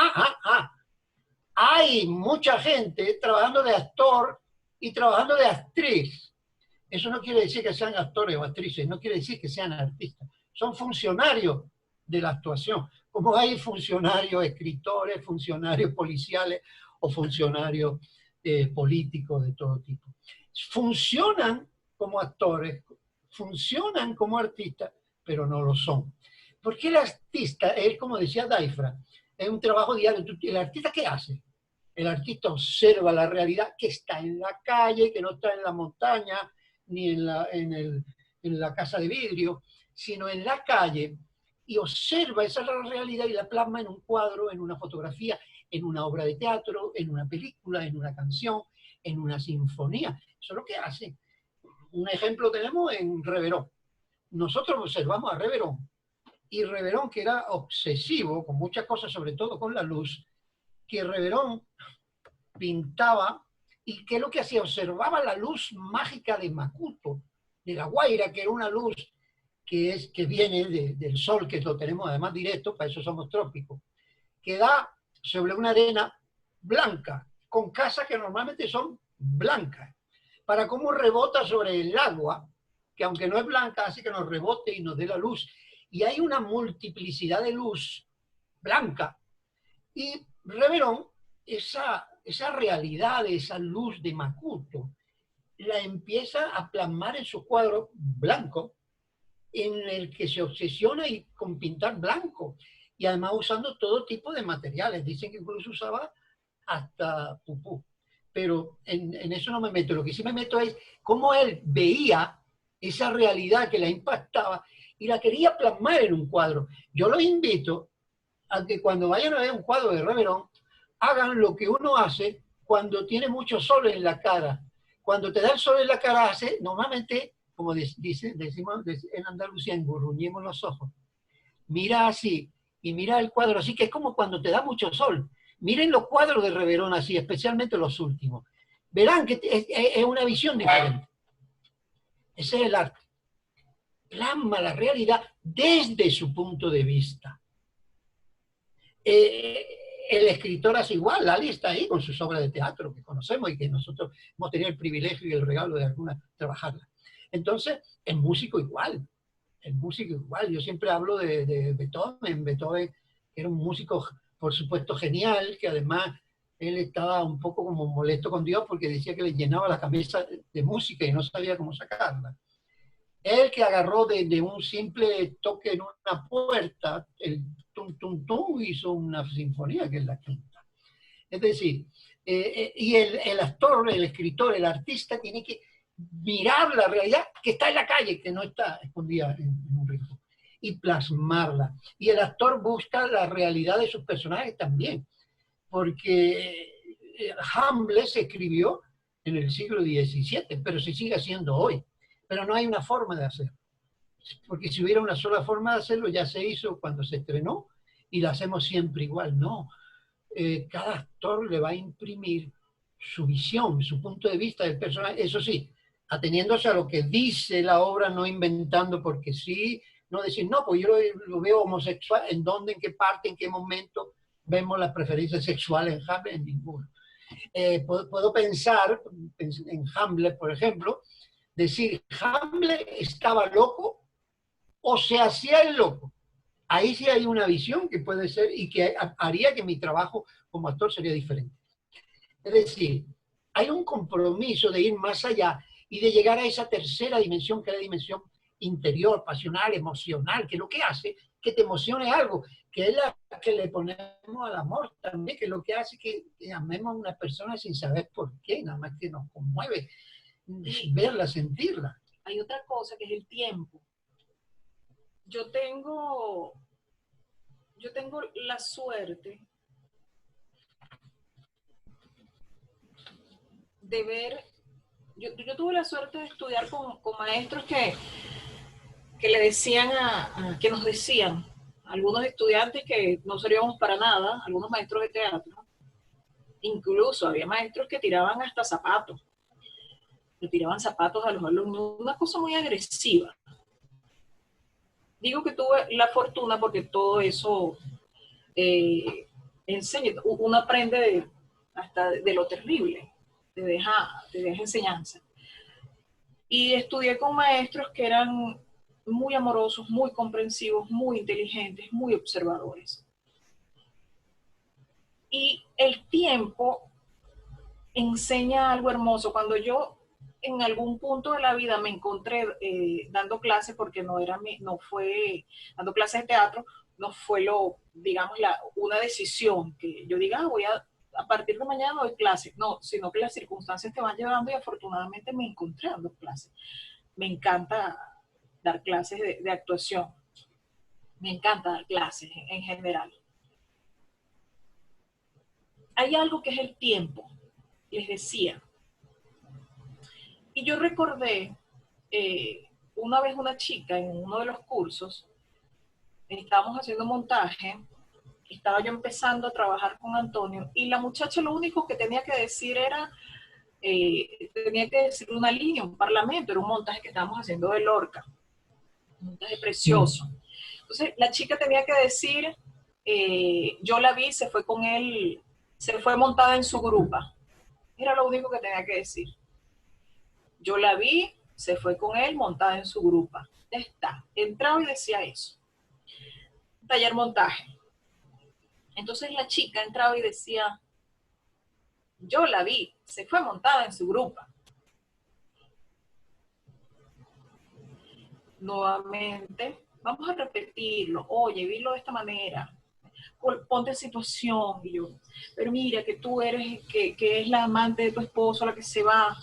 hay mucha gente trabajando de actor y trabajando de actriz. Eso no quiere decir que sean actores o actrices, no quiere decir que sean artistas. Son funcionarios de la actuación, como hay funcionarios escritores, funcionarios policiales o funcionarios políticos de todo tipo. Funcionan como actores, funcionan como artistas, pero no lo son. Porque el artista, es como decía Daifra, es un trabajo diario. ¿El artista qué hace? El artista observa la realidad que está en la calle, que no está en la montaña, ni en la casa de vidrio, sino en la calle, y observa esa realidad y la plasma en un cuadro, en una fotografía, en una obra de teatro, en una película, en una canción, en una sinfonía. Eso es lo que hace. Un ejemplo tenemos en Reverón. Nosotros observamos a Reverón, y Reverón, que era obsesivo con muchas cosas, sobre todo con la luz, que Reverón pintaba, y que es lo que hacía, observaba la luz mágica de Macuto, de La Guaira, que era una luz que viene del sol, que lo tenemos además directo, para eso somos trópicos, que da sobre una arena blanca, con casas que normalmente son blancas, para cómo rebota sobre el agua, que aunque no es blanca, hace que nos rebote y nos dé la luz. Y hay una multiplicidad de luz blanca. Y Reverón, esa realidad, esa luz de Macuto, la empieza a plasmar en su cuadro blanco, en el que se obsesiona con pintar blanco, y además usando todo tipo de materiales. Dicen que incluso usaba hasta pupú. Pero en eso no me meto. Lo que sí me meto es cómo él veía esa realidad que la impactaba y la quería plasmar en un cuadro. Yo los invito a que cuando vayan a ver un cuadro de Reverón, hagan lo que uno hace cuando tiene mucho sol en la cara. Cuando te da el sol en la cara, hace normalmente, como decimos en Andalucía, engurruñemos los ojos. Mira así y mirar el cuadro así, que es como cuando te da mucho sol. Miren los cuadros de Reverón así, especialmente los últimos. Verán que es una visión diferente. Ese es el arte. Plasma la realidad desde su punto de vista. El escritor hace igual, Lali está ahí con sus obras de teatro que conocemos y que nosotros hemos tenido el privilegio y el regalo de algunas trabajarlas. Entonces, el músico igual, yo siempre hablo de Beethoven, que era un músico, por supuesto, genial, que además él estaba un poco como molesto con Dios porque decía que le llenaba la cabeza de música y no sabía cómo sacarla. Él que agarró de un simple toque en una puerta, el tum tum tum, hizo una sinfonía que es la quinta. Es decir, y el actor, el escritor, el artista tiene que mirar la realidad que está en la calle, que no está escondida en un ritmo, y plasmarla. Y el actor busca la realidad de sus personajes también, porque Hamlet se escribió en el siglo XVII, pero se sigue haciendo hoy. Pero no hay una forma de hacerlo. Porque si hubiera una sola forma de hacerlo, ya se hizo cuando se estrenó y lo hacemos siempre igual. No. Cada actor le va a imprimir su visión, su punto de vista del personaje. Eso sí, ateniéndose a lo que dice la obra, no inventando porque sí, no decir, no, pues yo lo veo homosexual, ¿en dónde, en qué parte, en qué momento vemos las preferencias sexuales en Hamlet? En ninguno. Puedo pensar en Hamlet, por ejemplo, decir, Hamlet estaba loco o se hacía el loco. Ahí sí hay una visión que puede ser y que haría que mi trabajo como actor sería diferente. Es decir, hay un compromiso de ir más allá y de llegar a esa tercera dimensión, que es la dimensión interior, pasional, emocional, que lo que hace que te emocione algo, que es la que le ponemos al amor también, que es lo que hace que amemos a una persona sin saber por qué, nada más que nos conmueve verla, sentirla. Hay otra cosa que es el tiempo. Yo tengo la suerte de ver, yo tuve la suerte de estudiar con maestros que le decían que nos decían, algunos estudiantes que no servíamos para nada, algunos maestros de teatro, incluso había maestros que tiraban hasta zapatos, le tiraban zapatos a los alumnos, una cosa muy agresiva. Digo que tuve la fortuna porque todo eso enseña, uno aprende hasta de lo terrible, te deja enseñanza. Y estudié con maestros que eran muy amorosos, muy comprensivos, muy inteligentes, muy observadores. Y el tiempo enseña algo hermoso. Cuando yo en algún punto de la vida me encontré dando clases, porque no fue dando clases de teatro, no fue digamos, una decisión que yo diga, a partir de mañana doy clases. No, sino que las circunstancias te van llevando y afortunadamente me encontré dando clases. Me encanta dar clases de actuación. Me encanta dar clases en general. Hay algo que es el tiempo, les decía. Y yo recordé una vez una chica en uno de los cursos, estábamos haciendo montaje, estaba yo empezando a trabajar con Antonio, y la muchacha lo único que tenía que decir era, tenía que decir una línea, un parlamento, era un montaje que estábamos haciendo de Lorca, un montaje precioso. Entonces la chica tenía que decir, yo la vi, se fue con él, se fue montada en su grupa. Era lo único que tenía que decir. Yo la vi, se fue con él montada en su grupa. Ya está. Entraba y decía eso. Taller montaje. Entonces la chica entraba y decía, yo la vi, se fue montada en su grupa. Nuevamente, vamos a repetirlo. Oye, vilo de esta manera. Ponte en situación. Y yo, pero mira, que tú eres, que es la amante de tu esposo, la que se va.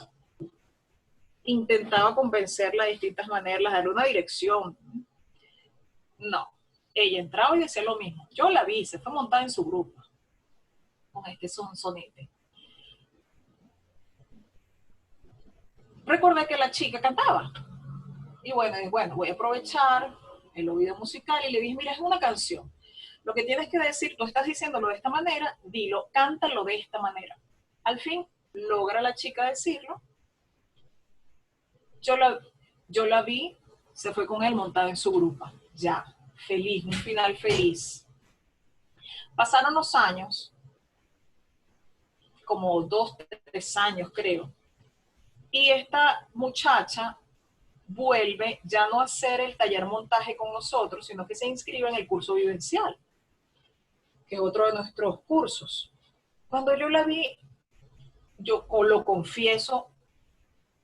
Intentaba convencerla de distintas maneras, darle una dirección. No. Ella entraba y decía lo mismo. Yo la vi, se fue montada en su grupo. Con este sonsonete. Recordé que la chica cantaba. Y bueno, voy a aprovechar el oído musical y le dije, mira, es una canción. Lo que tienes que decir, tú estás diciéndolo de esta manera, dilo, cántalo de esta manera. Al fin, logra la chica decirlo. Yo la vi, se fue con él montada en su grupa. Ya, feliz, un final feliz. Pasaron los años, como 2, 3 años creo, y esta muchacha vuelve ya no a hacer el taller montaje con nosotros, sino que se inscribe en el curso vivencial, que es otro de nuestros cursos. Cuando yo la vi, yo lo confieso,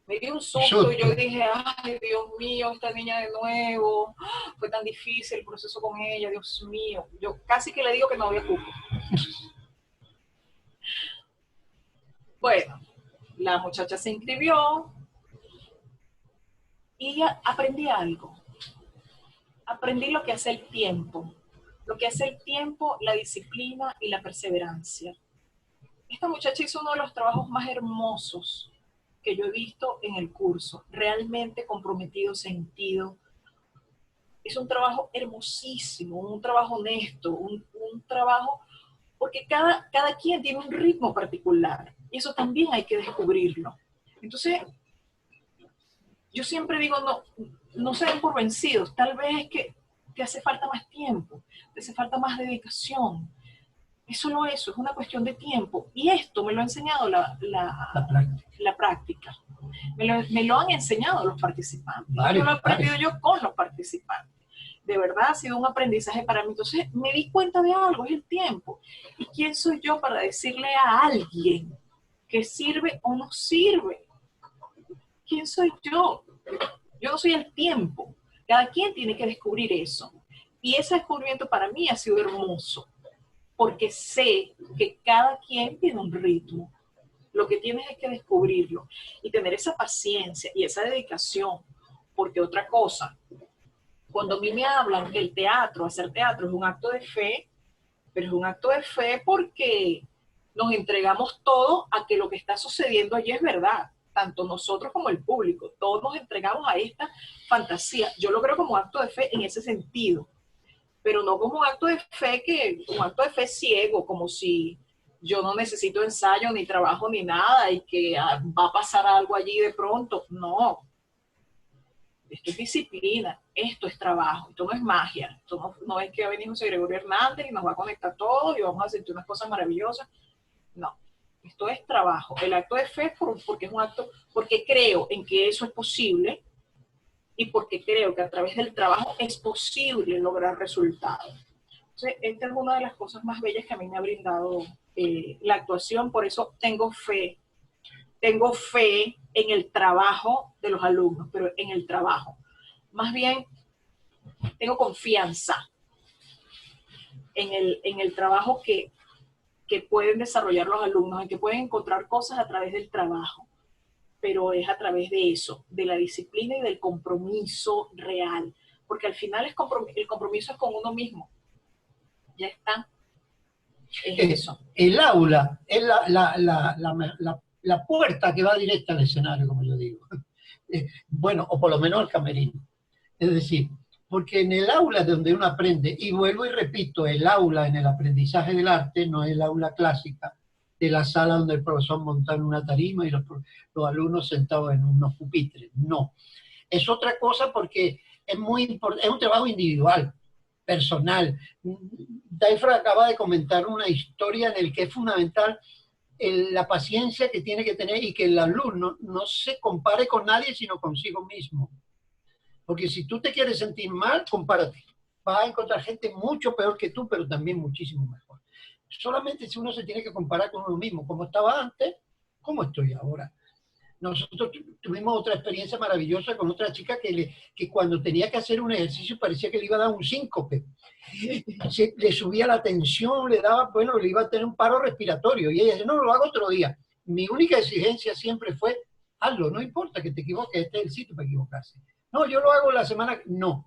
me dio un susto y yo dije, ay, Dios mío, esta niña de nuevo, fue tan difícil el proceso con ella, Dios mío. Yo casi que le digo que no había cupo. Bueno, la muchacha se inscribió y aprendí algo. Aprendí lo que hace el tiempo. Lo que hace el tiempo, la disciplina y la perseverancia. Esta muchacha hizo uno de los trabajos más hermosos que yo he visto en el curso. Realmente comprometido, sentido. Es un trabajo hermosísimo, un trabajo honesto, un trabajo, porque cada quien tiene un ritmo particular. Y eso también hay que descubrirlo. Entonces, yo siempre digo, no se den por vencidos. Tal vez es que te hace falta más tiempo, te hace falta más dedicación. Es solo eso, es una cuestión de tiempo. Y esto me lo ha enseñado la práctica. Me lo han enseñado los participantes. Yo lo he aprendido yo con los participantes. De verdad ha sido un aprendizaje para mí. Entonces me di cuenta de algo, es el tiempo. ¿Y quién soy yo para decirle a alguien que sirve o no sirve? ¿Quién soy yo? Yo no soy el tiempo. Cada quien tiene que descubrir eso. Y ese descubrimiento para mí ha sido hermoso, porque sé que cada quien tiene un ritmo. Lo que tienes es que descubrirlo y tener esa paciencia y esa dedicación. Porque otra cosa, cuando a mí me hablan que el teatro, hacer teatro es un acto de fe, pero es un acto de fe porque nos entregamos todo a que lo que está sucediendo allí es verdad. Tanto nosotros como el público, todos nos entregamos a esta fantasía. Yo lo creo como un acto de fe en ese sentido, pero no como un acto de fe un acto de fe ciego, como si yo no necesito ensayo, ni trabajo, ni nada, y que va a pasar algo allí de pronto. No. Esto es disciplina, esto es trabajo, esto no es magia, esto no es que va a venir José Gregorio Hernández y nos va a conectar todos y vamos a sentir unas cosas maravillosas. No. Esto es trabajo. El acto de fe porque es un acto, porque creo en que eso es posible y porque creo que a través del trabajo es posible lograr resultados. Entonces, esta es una de las cosas más bellas que a mí me ha brindado la actuación. Por eso tengo fe en el trabajo de los alumnos, pero en el trabajo. Más bien, tengo confianza en el trabajo que pueden desarrollar los alumnos, en que pueden encontrar cosas a través del trabajo, pero es a través de eso, de la disciplina y del compromiso real, porque al final el compromiso es con uno mismo. Ya está. Es eso. El aula es la puerta que va directa al escenario, como yo digo. Bueno, o por lo menos al camerino. Es decir, porque en el aula donde uno aprende, y vuelvo y repito, el aula en el aprendizaje del arte no es el aula clásica de la sala donde el profesor monta en una tarima y los alumnos sentados en unos pupitres. No. Es otra cosa porque es muy importante, es un trabajo individual, personal. Daifra acaba de comentar una historia en la que es fundamental la paciencia que tiene que tener y que el alumno no se compare con nadie sino consigo mismo. Porque si tú te quieres sentir mal, compárate. Vas a encontrar gente mucho peor que tú, pero también muchísimo mejor. Solamente si uno se tiene que comparar con uno mismo, como estaba antes, ¿cómo estoy ahora? Nosotros tuvimos otra experiencia maravillosa con otra chica que cuando tenía que hacer un ejercicio parecía que le iba a dar un síncope. Le subía la tensión, le iba a tener un paro respiratorio. Y ella dice, no, lo hago otro día. Mi única exigencia siempre fue, hazlo, no importa que te equivoques, este es el sitio para equivocarse. No, yo lo hago la semana, no.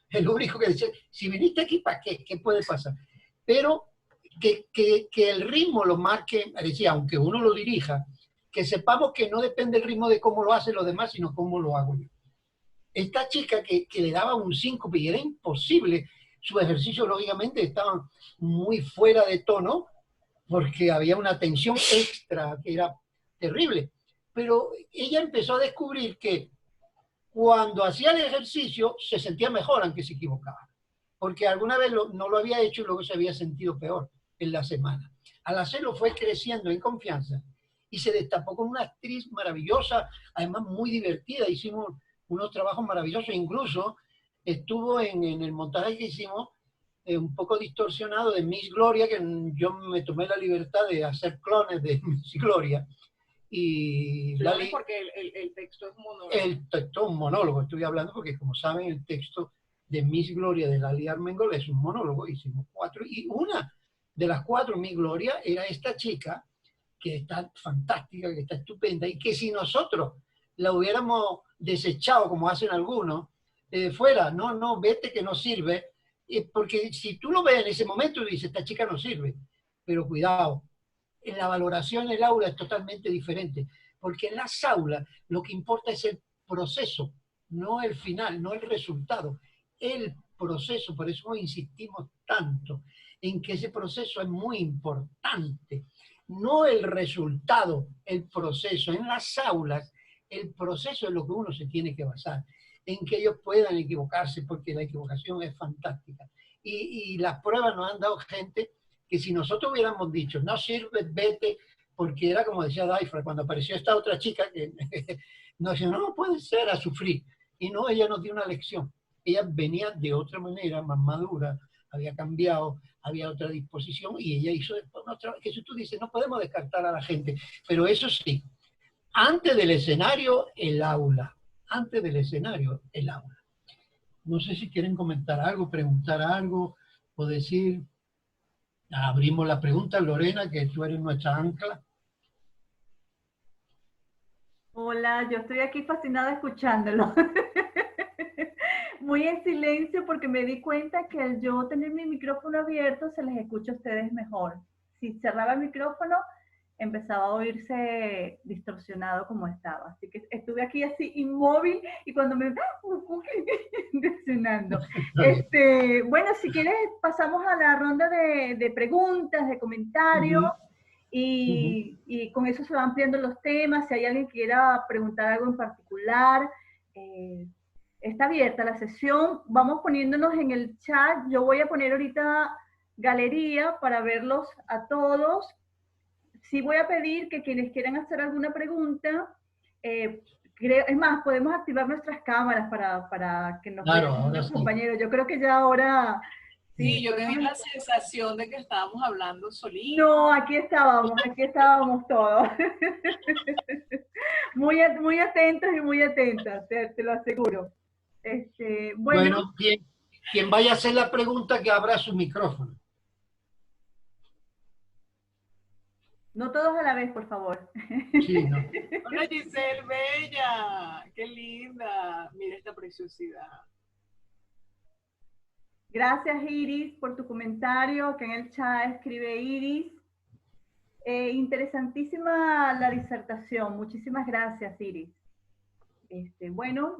Es lo único que decía, si viniste aquí, ¿para qué? ¿Qué puede pasar? Pero que el ritmo lo marque, decía, aunque uno lo dirija, que sepamos que no depende el ritmo de cómo lo hacen los demás, sino cómo lo hago yo. Esta chica que le daba un síncope y era imposible, sus ejercicios lógicamente estaban muy fuera de tono, porque había una tensión extra que era terrible. Pero ella empezó a descubrir que cuando hacía el ejercicio se sentía mejor, aunque se equivocaba. Porque alguna vez no lo había hecho y luego se había sentido peor en la semana. Al hacerlo fue creciendo en confianza y se destapó como una actriz maravillosa, además muy divertida. Hicimos unos trabajos maravillosos, incluso estuvo en el montaje que hicimos un poco distorsionado de Miss Gloria, que yo me tomé la libertad de hacer clones de Miss Gloria. Y Lali, porque el texto es monólogo. El texto es un monólogo, estoy hablando porque, como saben, el texto de Miss Gloria de Lali Armengol es un monólogo. Hicimos 4, y una de las 4 Miss Gloria era esta chica, que está fantástica, que está estupenda, y que si nosotros la hubiéramos desechado, como hacen algunos, fuera, no, vete que no sirve, porque si tú lo ves en ese momento, dices, esta chica no sirve, pero cuidado, en la valoración en el aula es totalmente diferente, porque en las aulas lo que importa es el proceso, no el final, no el resultado, el proceso. Por eso insistimos tanto en que ese proceso es muy importante, no el resultado, el proceso. En las aulas el proceso es lo que uno se tiene que basar, en que ellos puedan equivocarse, porque la equivocación es fantástica. Y las pruebas nos han dado gente que si nosotros hubiéramos dicho, no sirve, vete, porque era como decía Daifra, cuando apareció esta otra chica que nos decía, no puede ser, a sufrir. Y no, ella nos dio una lección. Ella venía de otra manera, más madura, había cambiado, había otra disposición, y ella hizo después otra, que si tú dices, no podemos descartar a la gente, pero eso sí, antes del escenario, el aula. Antes del escenario, el aula. No sé si quieren comentar algo, preguntar algo, o decir... Abrimos la pregunta, Lorena, que tú eres nuestra ancla. Hola, yo estoy aquí fascinada escuchándolo. Muy en silencio porque me di cuenta que al yo tener mi micrófono abierto se les escucha a ustedes mejor. Si cerraba el micrófono, empezaba a oírse distorsionado como estaba. Así que estuve aquí así inmóvil y cuando me... reaccionando. Bueno, si quieres pasamos a la ronda de preguntas, de comentarios, y con eso se van ampliando los temas. Si hay alguien que quiera preguntar algo en particular, está abierta la sesión. Vamos poniéndonos en el chat. Yo voy a poner ahorita galería para verlos a todos. Sí voy a pedir que quienes quieran hacer alguna pregunta, es más, podemos activar nuestras cámaras para que nos vean los compañeros. Yo creo que ya ahora... Sí, yo tenía la sensación de que estábamos hablando solitos. No, aquí estábamos todos. Muy atentos y muy atentas, te lo aseguro. Bueno, quien vaya a hacer la pregunta, que abra su micrófono. No todos a la vez, por favor. Sí, no. Hola Giselle, bella, qué linda. Mira esta preciosidad. Gracias Iris por tu comentario, que en el chat escribe Iris. Interesantísima la disertación, muchísimas gracias Iris. Bueno,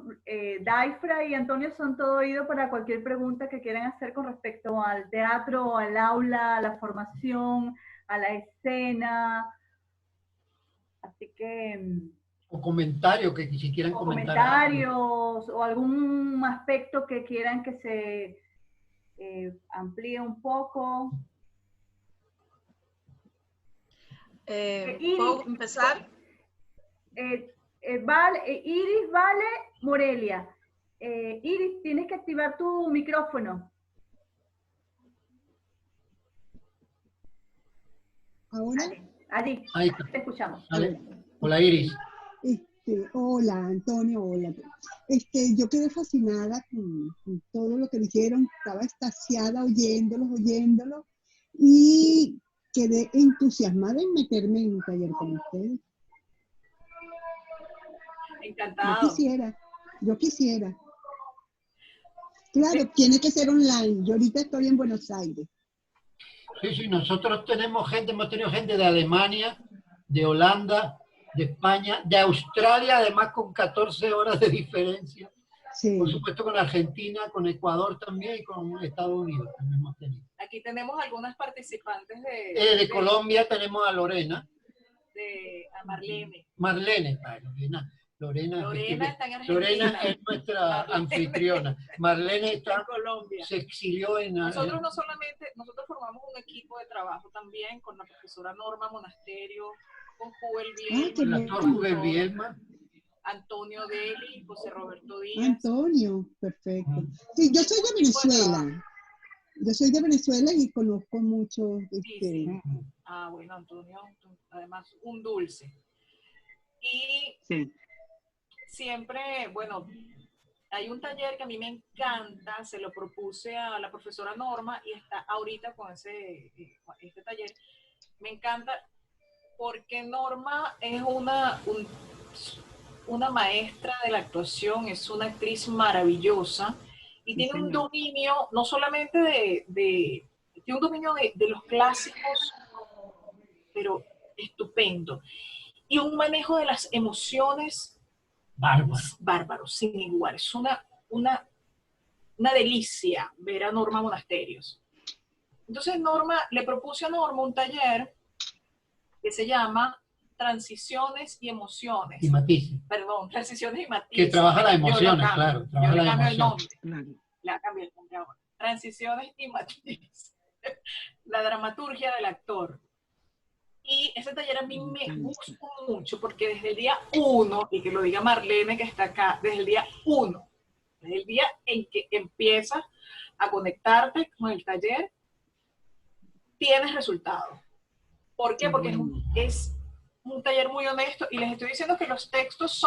Daifra y Antonio son todo oído para cualquier pregunta que quieran hacer con respecto al teatro, al aula, a la formación, a la escena. Así que... O comentarios, que si quieren comentar. Comentarios, o algún aspecto que quieran que se amplíe un poco. ¿Puedo empezar? Iris, Vale, Morelia. Iris, tienes que activar tu micrófono. ¿Ahora? Allí, ahí te escuchamos. Hola Iris. Hola Antonio, hola. Yo quedé fascinada con todo lo que dijeron, estaba extasiada oyéndolos, y quedé entusiasmada en meterme en un taller con ustedes. Encantado. Yo quisiera. Claro, tiene que ser online. Yo ahorita estoy en Buenos Aires. Sí, nosotros hemos tenido gente de Alemania, de Holanda, de España, de Australia, además con 14 horas de diferencia. Sí. Por supuesto con Argentina, con Ecuador también y con Estados Unidos también hemos tenido. Aquí tenemos algunas participantes De Colombia tenemos a Lorena. A Marlene. Marlene, Lorena Está en Argentina. Lorena es nuestra Marlene. anfitriona. Marlene Está en Colombia. se exilió en... Nosotros no solamente, nosotros formamos un equipo de trabajo también con la profesora Norma Monasterio, con Jubel Bielma, el actor Jubel Bielma, Antonio Deli, José Roberto Díaz. Antonio, perfecto. Sí, yo soy de Venezuela. Yo soy de Venezuela y conozco mucho. Sí. Ah, bueno, Antonio, además, un dulce. Y sí. Siempre, bueno, hay un taller que a mí me encanta, se lo propuse a la profesora Norma y está ahorita con este taller. Me encanta porque Norma es una maestra de la actuación, es una actriz maravillosa y tiene un dominio, no solamente tiene un dominio de los clásicos, pero estupendo. Y un manejo de las emociones bárbaros, sin igual. Es una delicia ver a Norma Monasterios. Entonces le propuse a Norma un taller que se llama Transiciones y Emociones. Y matices. Perdón, Transiciones y Matices. Que trabaja las emociones, claro. Yo le cambio el nombre. Le cambio el nombre ahora. Transiciones y Matices. La dramaturgia del actor. Y ese taller a mí me gustó mucho porque desde el día 1, y que lo diga Marlene que está acá, desde el día 1, desde el día en que empiezas a conectarte con el taller, tienes resultados. ¿Por qué? Porque es un taller muy honesto y les estoy diciendo que los textos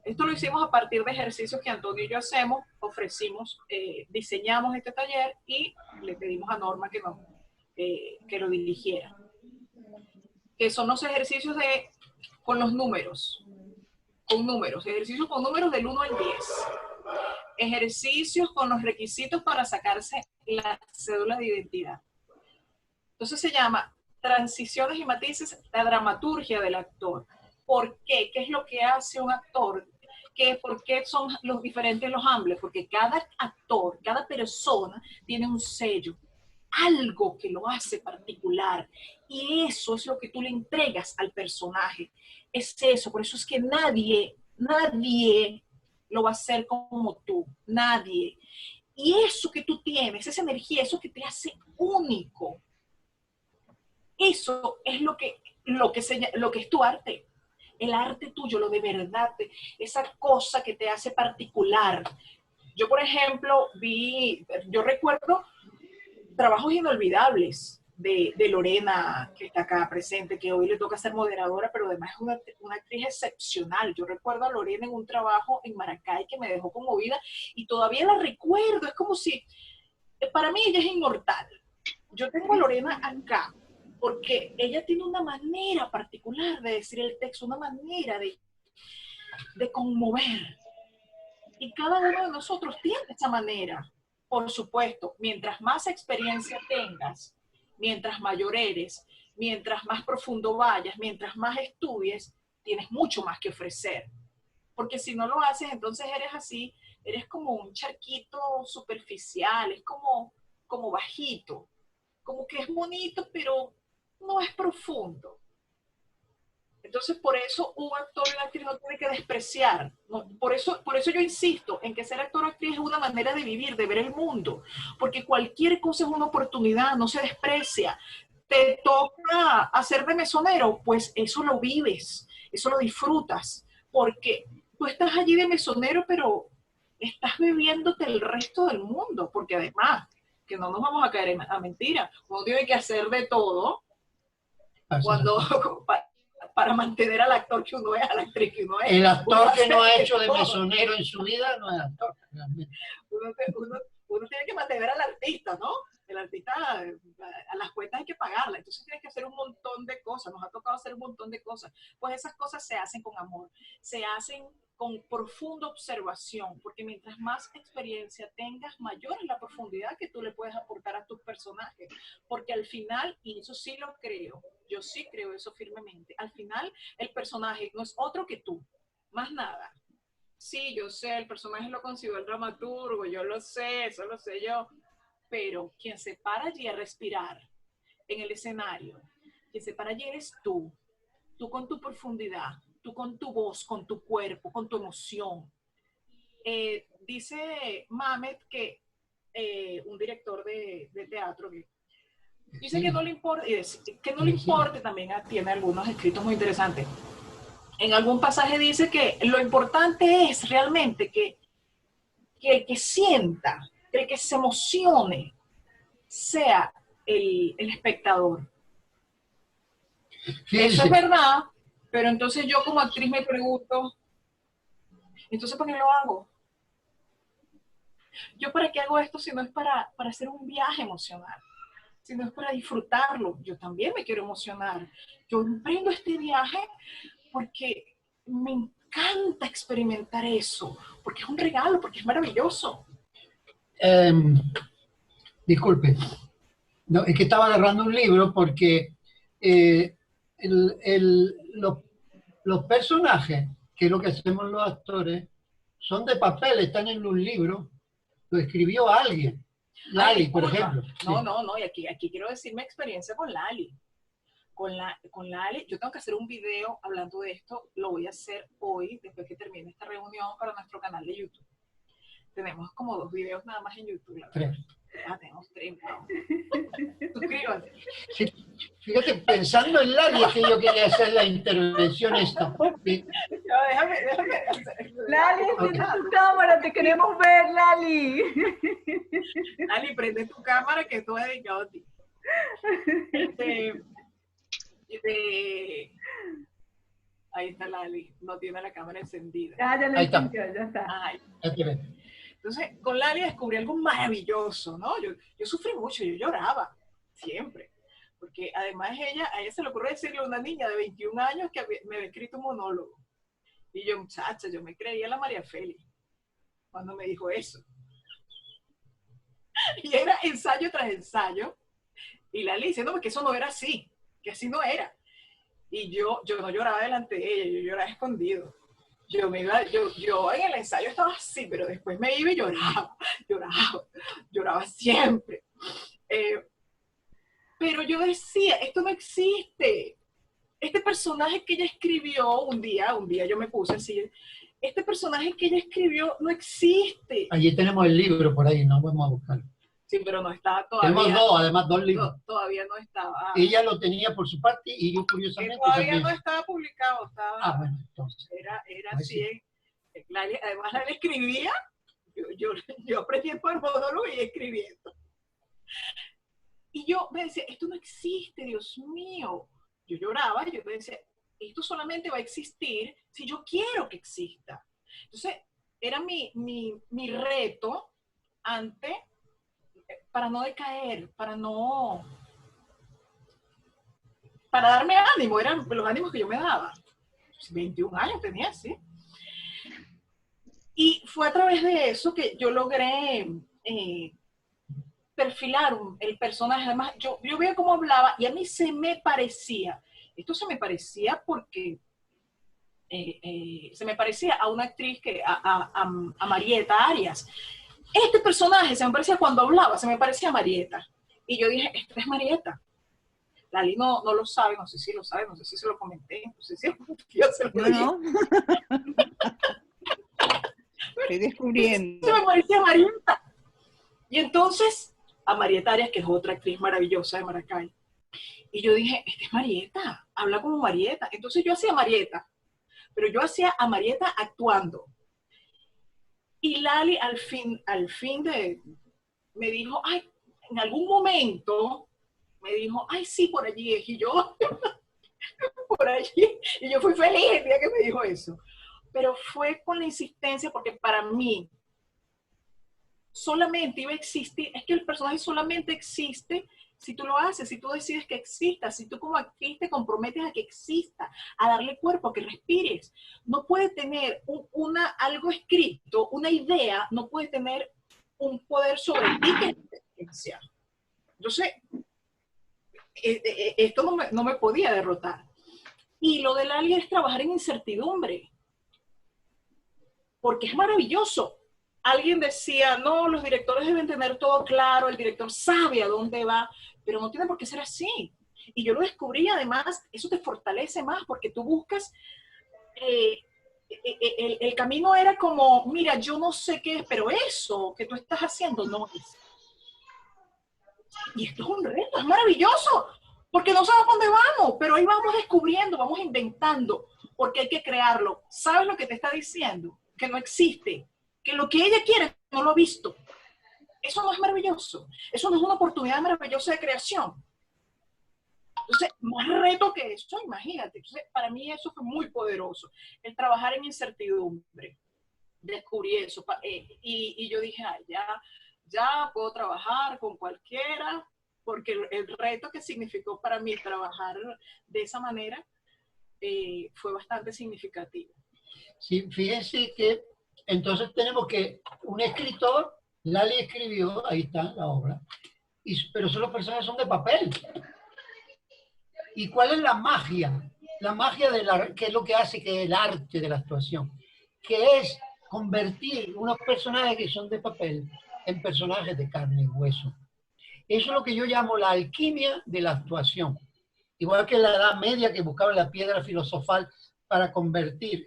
esto lo hicimos a partir de ejercicios que Antonio y yo hacemos, diseñamos este taller y le pedimos a Norma que lo dirigiera. Que son los ejercicios con los números, ejercicios con números del 1 al 10, ejercicios con los requisitos para sacarse la cédula de identidad. Entonces se llama Transiciones y Matices, la dramaturgia del actor. ¿Por qué? ¿Qué es lo que hace un actor? ¿Por qué son los diferentes los ambles? Porque cada actor, cada persona tiene un sello, algo que lo hace particular, y eso es lo que tú le entregas al personaje, es eso, por eso es que nadie lo va a hacer como tú, nadie, y eso que tú tienes, esa energía, eso que te hace único, eso es lo que es tu arte, el arte tuyo, lo de verdad, esa cosa que te hace particular. Yo, por ejemplo, yo recuerdo trabajos inolvidables de Lorena, que está acá presente, que hoy le toca ser moderadora, pero además es una actriz excepcional. Yo recuerdo a Lorena en un trabajo en Maracay que me dejó conmovida y todavía la recuerdo. Es como si, para mí ella es inmortal. Yo tengo a Lorena acá porque ella tiene una manera particular de decir el texto, una manera de conmover. Y cada uno de nosotros tiene esa manera. Por supuesto, mientras más experiencia tengas, mientras mayor eres, mientras más profundo vayas, mientras más estudies, tienes mucho más que ofrecer. Porque si no lo haces, entonces eres así, eres como un charquito superficial, es como bajito, como que es bonito, pero no es profundo. Entonces, por eso un actor y una actriz no tiene que despreciar. ¿No? Por eso yo insisto en que ser actor o actriz es una manera de vivir, de ver el mundo. Porque cualquier cosa es una oportunidad, no se desprecia. Te toca hacer de mesonero, pues eso lo vives, eso lo disfrutas. Porque tú estás allí de mesonero, pero estás viviéndote el resto del mundo. Porque además, que no nos vamos a caer a mentira, uno tiene que hacer de todo. Para mantener al actor que uno es, a la actriz que uno es. El actor que no ha hecho de mesonero en su vida no es actor. Uno tiene que mantener al artista, ¿no? El artista, a las cuentas hay que pagarla, entonces tienes que hacer un montón de cosas, nos ha tocado hacer un montón de cosas. Pues esas cosas se hacen con amor, se hacen con profunda observación, porque mientras más experiencia tengas, mayor es la profundidad que tú le puedes aportar a tus personajes, porque al final, y eso sí lo creo, yo sí creo eso firmemente, al final el personaje no es otro que tú, más nada. sí, yo sé, el personaje lo consiguió el dramaturgo, yo lo sé, eso lo sé yo, pero quien se para allí a respirar en el escenario, quien se para allí eres tú con tu profundidad, tú con tu voz, con tu cuerpo, con tu emoción. Dice Mamet que un director de teatro que dice Sí. que no le importa, que no le importa, también tiene algunos escritos muy interesantes. En algún pasaje dice que lo importante es realmente que el que sienta, que el que se emocione, sea el espectador. Fíjense, Eso es verdad, pero entonces yo como actriz me pregunto, entonces ¿para qué lo hago? ¿Yo para qué hago esto si no es para hacer un viaje emocional? Si no es para disfrutarlo, yo también me quiero emocionar. Yo emprendo este viaje porque me encanta experimentar eso, porque es un regalo, porque es maravilloso. Disculpe, no, es que estaba agarrando un libro porque eh, los personajes, que es lo que hacemos los actores, son de papel, están en un libro, lo escribió alguien. Lali, por ejemplo. No, y aquí quiero decir mi experiencia con Lali. Con Lali, yo tengo que hacer un video hablando de esto, lo voy a hacer hoy, después que termine esta reunión para nuestro canal de YouTube. Tenemos como 2 videos nada más en YouTube. 3. Tenemos 3, wow. Suscríbanse. Sí, fíjate, pensando en Lali es que yo quería hacer la intervención esta. Sí. Déjame. Lali, enciende tu cámara, te queremos ver, Lali. Lali, prende tu cámara que esto es dedicado a ti. Ahí está Lali, no tiene la cámara encendida. Ya lo encendió, ya está. Ay. Entonces, con Lali descubrí algo maravilloso, ¿no? Yo sufrí mucho, yo lloraba, siempre. Porque además a ella se le ocurre decirle a una niña de 21 años que me había escrito un monólogo. Y yo, muchacha, yo me creía la María Félix cuando me dijo eso. Y era ensayo tras ensayo. Y Lali diciéndome que eso no era así, que así no era. Y yo no lloraba delante de ella, yo lloraba escondido. Yo en el ensayo estaba así, pero después me iba y lloraba siempre. Pero yo decía, esto no existe. Este personaje que ella escribió un día yo me puse así, este personaje que ella escribió no existe. Allí tenemos el libro por ahí, no vamos a buscarlo. Sí, pero no estaba todavía. Tenemos dos libros. Todavía no estaba. Ella lo tenía por su parte y yo curiosamente todavía también. no estaba publicado. Bueno, entonces. Era así. Sí. Además, la escribía, yo aprendí por el monólogo y escribiendo. Y yo me decía, esto no existe, Dios mío. Yo lloraba y yo me decía, esto solamente va a existir si yo quiero que exista. Entonces, era mi reto para no decaer, para darme ánimo, eran los ánimos que yo me daba. 21 años tenía, ¿sí? Y fue a través de eso que yo logré perfilar el personaje. Además, yo veía cómo hablaba y a mí se me parecía porque se me parecía a una actriz, a Marieta Arias. Este personaje se me parecía cuando hablaba, se me parecía a Marieta. Y yo dije, esta es Marieta. Lali no lo sabe, no sé si lo sabe, no sé si se lo comenté, no sé si yo se lo dije. No. Estoy descubriendo. Se me parecía a Marieta. Y entonces, a Marieta Arias, que es otra actriz maravillosa de Maracay. Y yo dije, esta es Marieta, habla como Marieta. Entonces yo hacía Marieta, pero yo hacía a Marieta actuando. Y Lali al fin me dijo, ay, en algún momento me dijo, ay, sí, por allí es. Y yo, por allí. Y yo fui feliz el día que me dijo eso. Pero fue con la insistencia, porque para mí solamente iba a existir, es que el personaje solamente existe si tú lo haces, si tú decides que exista, si tú como actriz te comprometes a que exista, a darle cuerpo, a que respires. No puede tener algo escrito, una idea, no puede tener un poder sobre ti que es la experiencia. Entonces, esto no me podía derrotar. Y lo de Lali es trabajar en incertidumbre. porque es maravilloso. Alguien decía, no, los directores deben tener todo claro, el director sabe a dónde va, pero no tiene por qué ser así. Y yo lo descubrí, además, eso te fortalece más, porque tú buscas, el camino era como, mira, yo no sé qué es, pero eso que tú estás haciendo no es. Y esto es un reto, es maravilloso, porque no sabemos dónde vamos, pero ahí vamos descubriendo, vamos inventando, porque hay que crearlo. ¿Sabes lo que te está diciendo? Que no existe, que lo que ella quiere no lo ha visto. Eso no es maravilloso, eso no es una oportunidad maravillosa de creación. Entonces, más reto que eso, imagínate. Entonces, para mí eso fue muy poderoso, el trabajar en incertidumbre. Descubrí eso, y yo dije, ay, ya puedo trabajar con cualquiera, porque el reto que significó para mí trabajar de esa manera fue bastante significativo. Sí, fíjense que entonces tenemos que un escritor, Lali escribió, ahí está la obra, pero solo los personajes son de papel. ¿Y cuál es la magia? La magia que es lo que hace que el arte de la actuación, que es convertir unos personajes que son de papel en personajes de carne y hueso. Eso es lo que yo llamo la alquimia de la actuación. Igual que en la Edad Media, que buscaban la piedra filosofal para convertir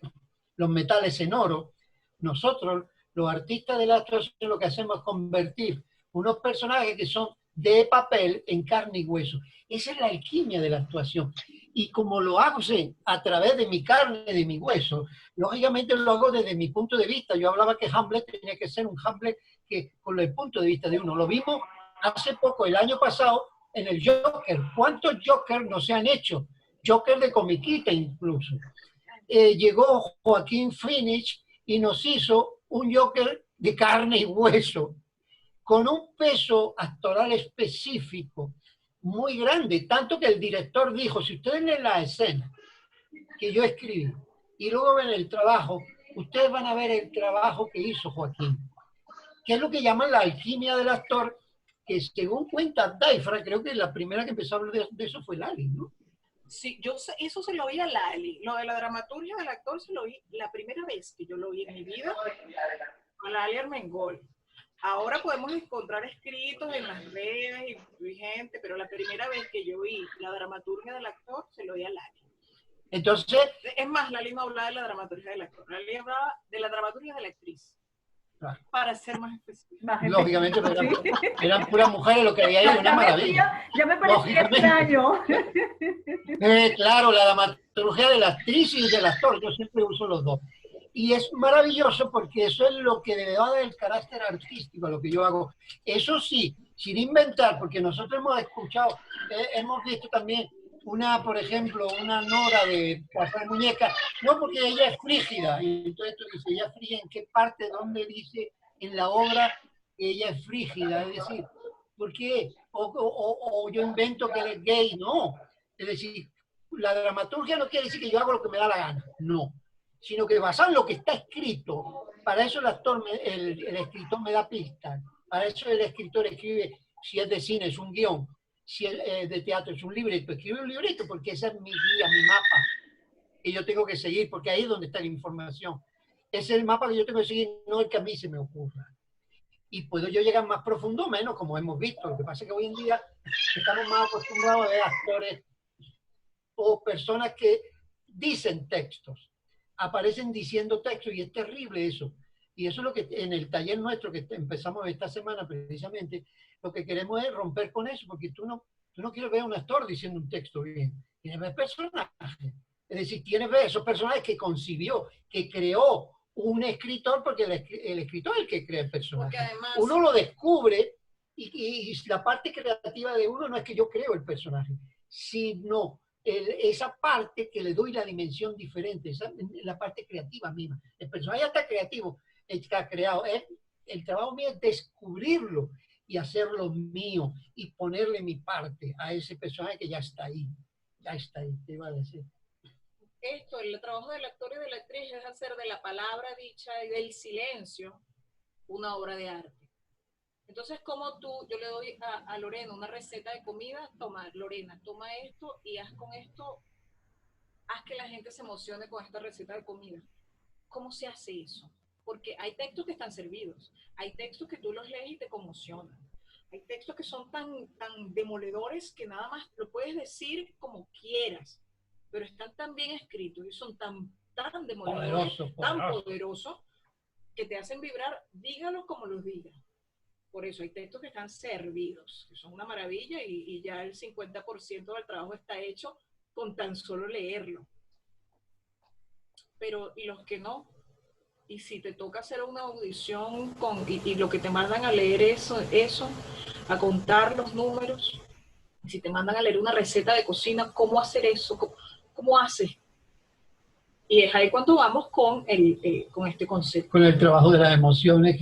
los metales en oro, nosotros, los artistas de la actuación, lo que hacemos es convertir unos personajes que son de papel en carne y hueso. Esa es la alquimia de la actuación. Y como lo hago a través de mi carne, de mi hueso, lógicamente lo hago desde mi punto de vista. Yo hablaba que Hamlet tenía que ser un Hamlet que con el punto de vista de uno. Lo vimos hace poco, el año pasado, en el Joker. ¿Cuántos Joker no se han hecho? Joker de comiquita incluso. Llegó Joaquín Phoenix y nos hizo un Joker de carne y hueso, con un peso actoral específico muy grande, tanto que el director dijo, si ustedes leen la escena que yo escribí y luego ven el trabajo, ustedes van a ver el trabajo que hizo Joaquín, que es lo que llaman la alquimia del actor, que según cuenta Daifra, creo que la primera que empezó a hablar de eso fue Lali, ¿no? Sí, eso se lo oí a Lali. Lo de la dramaturgia del actor se lo oí la primera vez que yo lo oí en mi vida a Lali Armengol. Ahora podemos encontrar escritos en las redes y gente, pero la primera vez que yo vi la dramaturgia del actor se lo oí a Lali. Entonces, es más, Lali no hablaba de la dramaturgia del actor, Lali hablaba de la dramaturgia de la actriz. Claro. Para ser más específico. Lógicamente, eran puras mujeres lo que había ahí, una maravilla. Ya me parecía extraño. Claro, la dramaturgia de la actriz y del actor, yo siempre uso los dos. Y es maravilloso porque eso es lo que le da el carácter artístico a lo que yo hago. Eso sí, sin inventar, porque nosotros hemos escuchado, hemos visto también por ejemplo, una Nora de Cazar Muñeca, no porque ella es frígida, y entonces tú dices, ella es frígida, ¿en qué parte, dónde dice en la obra que ella es frígida? Es decir, ¿por qué? O yo invento que él es gay, no. Es decir, la dramaturgia no quiere decir que yo hago lo que me da la gana, no. Sino que basado en lo que está escrito, para eso el escritor me da pistas, para eso el escritor escribe, si es de cine es un guión, si es de teatro es un libreto, escribe un libreto porque esa es mi guía, mi mapa que yo tengo que seguir, porque ahí es donde está la información. Ese es el mapa que yo tengo que seguir, no el que a mí se me ocurra. Y puedo yo llegar más profundo o menos, como hemos visto. Lo que pasa es que hoy en día estamos más acostumbrados a ver actores o personas que dicen textos, aparecen diciendo textos, y es terrible eso. Y eso es lo que en el taller nuestro que empezamos esta semana precisamente, lo que queremos es romper con eso, porque tú no quieres ver a un actor diciendo un texto bien, quieres ver personajes. Es decir, quieres ver esos personajes que concibió, que creó un escritor, porque el escritor es el que crea el personaje. Además, uno lo descubre y la parte creativa de uno no es que yo creo el personaje, sino esa parte que le doy la dimensión diferente, la parte creativa misma. El personaje ya está creativo, está creado. El trabajo mío es descubrirlo y hacerlo mío y ponerle mi parte a ese personaje que ya está ahí. Ya está ahí, te iba a decir. El trabajo del actor y de la actriz es hacer de la palabra dicha y del silencio una obra de arte. Entonces, como yo le doy a Lorena una receta de comida, Lorena, toma esto y haz con esto, haz que la gente se emocione con esta receta de comida. ¿Cómo se hace eso? porque hay textos que están servidos, hay textos que tú los lees y te conmocionan, hay textos que son tan demoledores que nada más lo puedes decir como quieras, pero están tan bien escritos y son tan demoledores, tan poderosos, que te hacen vibrar, dígalos como los digas. Por eso hay textos que están servidos, que son una maravilla y ya el 50% del trabajo está hecho con tan solo leerlo. Pero, ¿y los que no? Y si te toca hacer una audición y lo que te mandan a leer eso, a contar los números, si te mandan a leer una receta de cocina, ¿cómo hacer eso? ¿Cómo haces? Y es ahí cuando vamos con este concepto. Con el trabajo de las emociones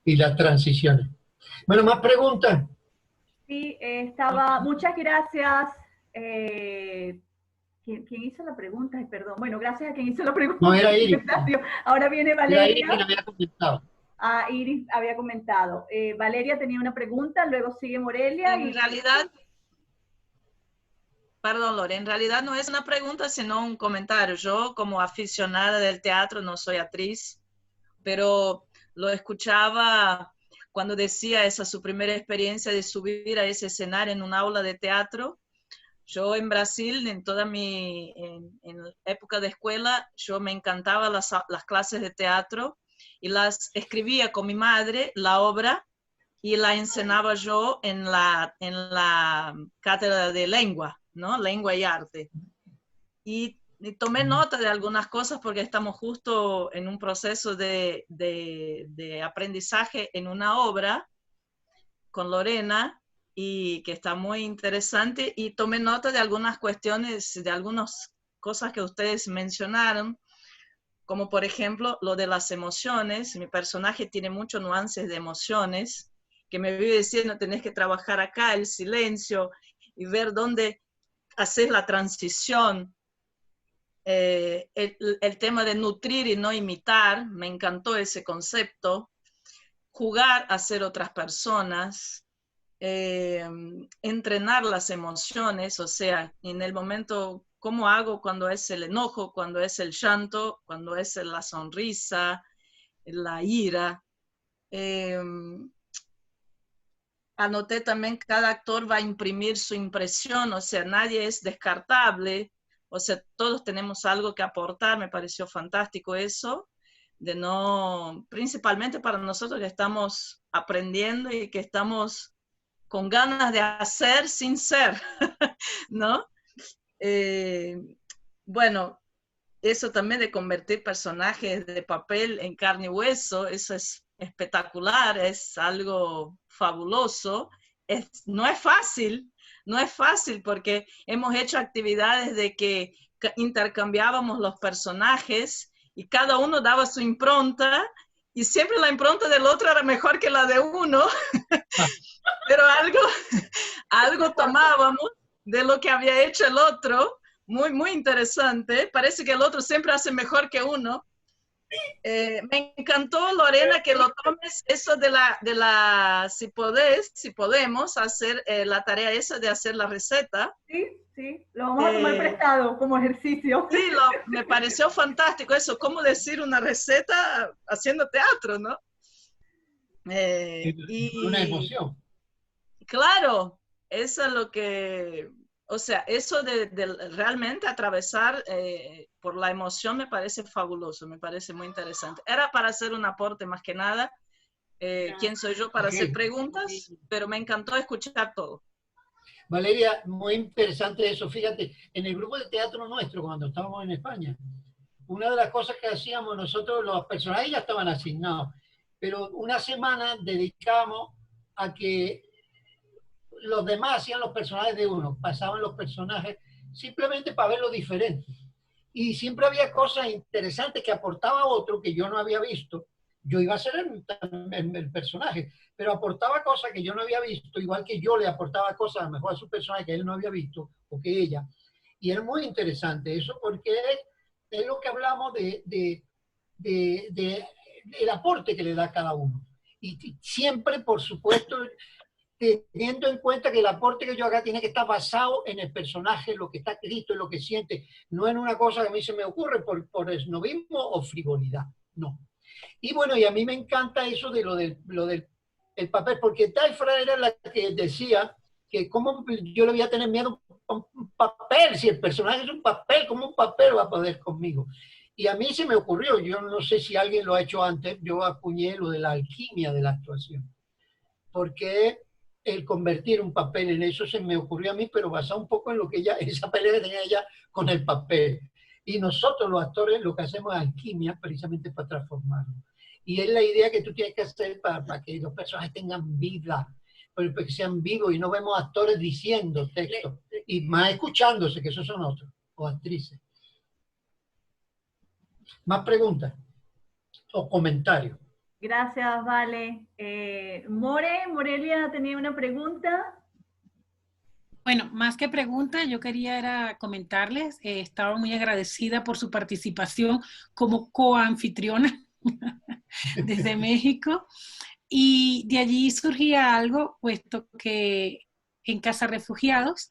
y las transiciones. Bueno, ¿más preguntas? Sí, muchas gracias. ¿Quién hizo la pregunta? Ay, perdón. Bueno, gracias a quien hizo la pregunta. No, era Iris. Ahora viene Valeria. Era Iris que había comentado. Iris había comentado. Valeria tenía una pregunta, luego sigue Morelia. En realidad, perdón, Lore, en realidad no es una pregunta, sino un comentario. Yo, como aficionada del teatro, no soy actriz, pero lo escuchaba cuando decía esa su primera experiencia de subir a ese escenario en un aula de teatro. Yo en Brasil, en época de escuela, yo me encantaba las clases de teatro y las escribía con mi madre, la obra, y la enseñaba yo en la cátedra de lengua, ¿no? Lengua y arte. Y tomé nota de algunas cosas porque estamos justo en un proceso de aprendizaje en una obra con Lorena, y que está muy interesante, y tomé nota de algunas cuestiones, de algunas cosas que ustedes mencionaron, como por ejemplo lo de las emociones. Mi personaje tiene muchos nuances de emociones, que me vive diciendo, tenés que trabajar acá, el silencio, y ver dónde hacer la transición. El tema de nutrir y no imitar, me encantó ese concepto. Jugar a ser otras personas, entrenar las emociones, o sea, en el momento, ¿cómo hago cuando es el enojo, cuando es el llanto, cuando es la sonrisa, la ira? Anoté también que cada actor va a imprimir su impresión, o sea, nadie es descartable, o sea, todos tenemos algo que aportar. Me pareció fantástico eso, de no, principalmente para nosotros que estamos aprendiendo y que estamos con ganas de hacer sin ser, ¿no? Bueno, eso también de convertir personajes de papel en carne y hueso, eso es espectacular, es algo fabuloso. No es fácil porque hemos hecho actividades de que intercambiábamos los personajes y cada uno daba su impronta, y siempre la impronta del otro era mejor que la de uno, pero algo tomábamos de lo que había hecho el otro, muy, muy interesante. Parece que el otro siempre hace mejor que uno. Me encantó, Lorena, que lo tomes eso si podemos hacer la tarea esa de hacer la receta. Sí, lo vamos a tomar prestado como ejercicio. Sí, me pareció fantástico eso, cómo decir una receta haciendo teatro, ¿no? Una emoción. Claro, eso es lo que, o sea, eso de realmente atravesar por la emoción me parece fabuloso, me parece muy interesante. Era para hacer un aporte más que nada. ¿Quién soy yo para hacer preguntas? Pero me encantó escuchar todo. Valeria, muy interesante eso. Fíjate, en el grupo de teatro nuestro, cuando estábamos en España, una de las cosas que hacíamos nosotros, los personajes ya estaban asignados, pero una semana dedicábamos a que los demás hacían los personajes de uno, pasaban los personajes simplemente para verlo diferente. Y siempre había cosas interesantes que aportaba otro que yo no había visto. Yo iba a ser el personaje, pero aportaba cosas que yo no había visto, igual que yo le aportaba cosas a lo mejor a su personaje que él no había visto, o que ella. Y era muy interesante eso, porque es lo que hablamos del aporte que le da cada uno. Y siempre, por supuesto, teniendo en cuenta que el aporte que yo haga tiene que estar basado en el personaje, lo que está escrito, en lo que siente, no en una cosa que a mí se me ocurre por esnovismo o frivolidad, no. Y bueno, y a mí me encanta eso de lo del el papel, porque Taifra era la que decía que cómo yo le voy a tener miedo a un papel, si el personaje es un papel, ¿cómo un papel va a poder conmigo? Y a mí se me ocurrió, yo no sé si alguien lo ha hecho antes, yo acuñé lo de la alquimia de la actuación, porque el convertir un papel en eso se me ocurrió a mí, pero basado un poco en lo que ella, esa pelea que tenía ella con el papel. Y nosotros los actores lo que hacemos es alquimia precisamente para transformarlo. Y es la idea que tú tienes que hacer para que los personajes tengan vida, para que sean vivos y no vemos actores diciendo textos, y más escuchándose, que esos son otros, o actrices. ¿Más preguntas o comentarios? Gracias, Vale. Morelia tenía una pregunta. Bueno, más que pregunta, yo quería era comentarles, estaba muy agradecida por su participación como coanfitriona desde México, y de allí surgía algo, puesto que en Casa Refugiados,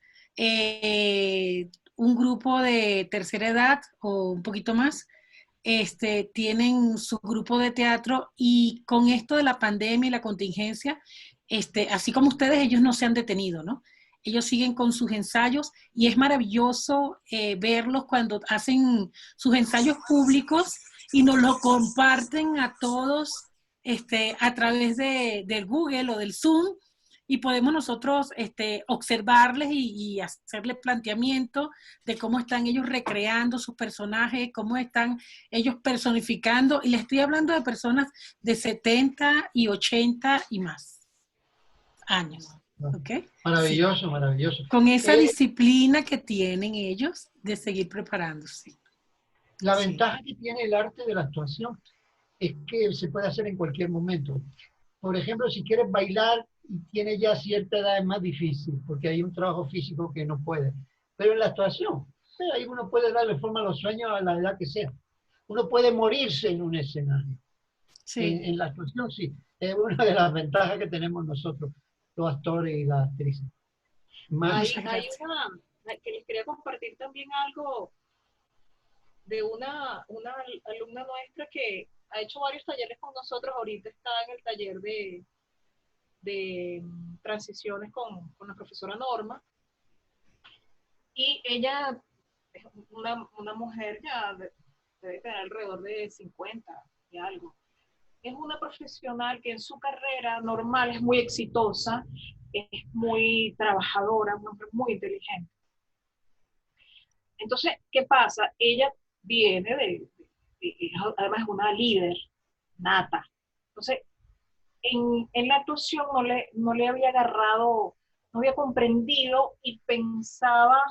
un grupo de tercera edad o un poquito más, tienen su grupo de teatro, y con esto de la pandemia y la contingencia, así como ustedes, ellos no se han detenido, ¿no? Ellos siguen con sus ensayos, y es maravilloso verlos cuando hacen sus ensayos públicos y nos lo comparten a todos a través del Google o del Zoom, y podemos nosotros observarles y hacerles planteamiento de cómo están ellos recreando sus personajes, cómo están ellos personificando, y les estoy hablando de personas de 70 y 80 y más años. ¿Okay? Maravilloso, sí. Maravilloso. Con esa disciplina que tienen ellos de seguir preparándose. La ventaja que tiene el arte de la actuación es que se puede hacer en cualquier momento. Por ejemplo, si quieres bailar y tienes ya cierta edad, es más difícil, porque hay un trabajo físico que no puede. Pero en la actuación, ahí uno puede darle forma a los sueños a la edad que sea. Uno puede morirse en un escenario. Sí. En la actuación, sí. Es una de las ventajas que tenemos nosotros, los actores y las actrices. Hay una, que les quería compartir también algo de una alumna nuestra que ha hecho varios talleres con nosotros. Ahorita está en el taller de transiciones con la profesora Norma, y ella es una mujer ya debe tener alrededor de 50 y algo. Es una profesional que en su carrera normal es muy exitosa, es muy trabajadora, una mujer muy inteligente. Entonces, ¿qué pasa? Ella viene además es una líder nata. Entonces, en la actuación no le había agarrado, no había comprendido, y pensaba,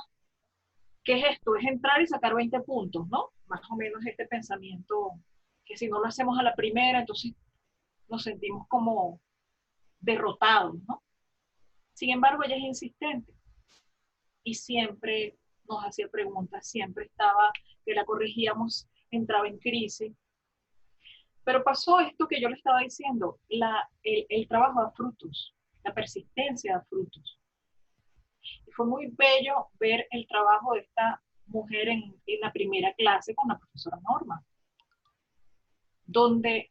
¿qué es esto? Es entrar y sacar 20 puntos, ¿no? Más o menos este pensamiento, que si no lo hacemos a la primera, entonces nos sentimos como derrotados, ¿no? Sin embargo, ella es insistente y siempre nos hacía preguntas, siempre estaba, que la corregíamos, entraba en crisis. Pero pasó esto que yo le estaba diciendo, el trabajo da frutos, la persistencia da frutos. Y fue muy bello ver el trabajo de esta mujer en la primera clase con la profesora Norma, donde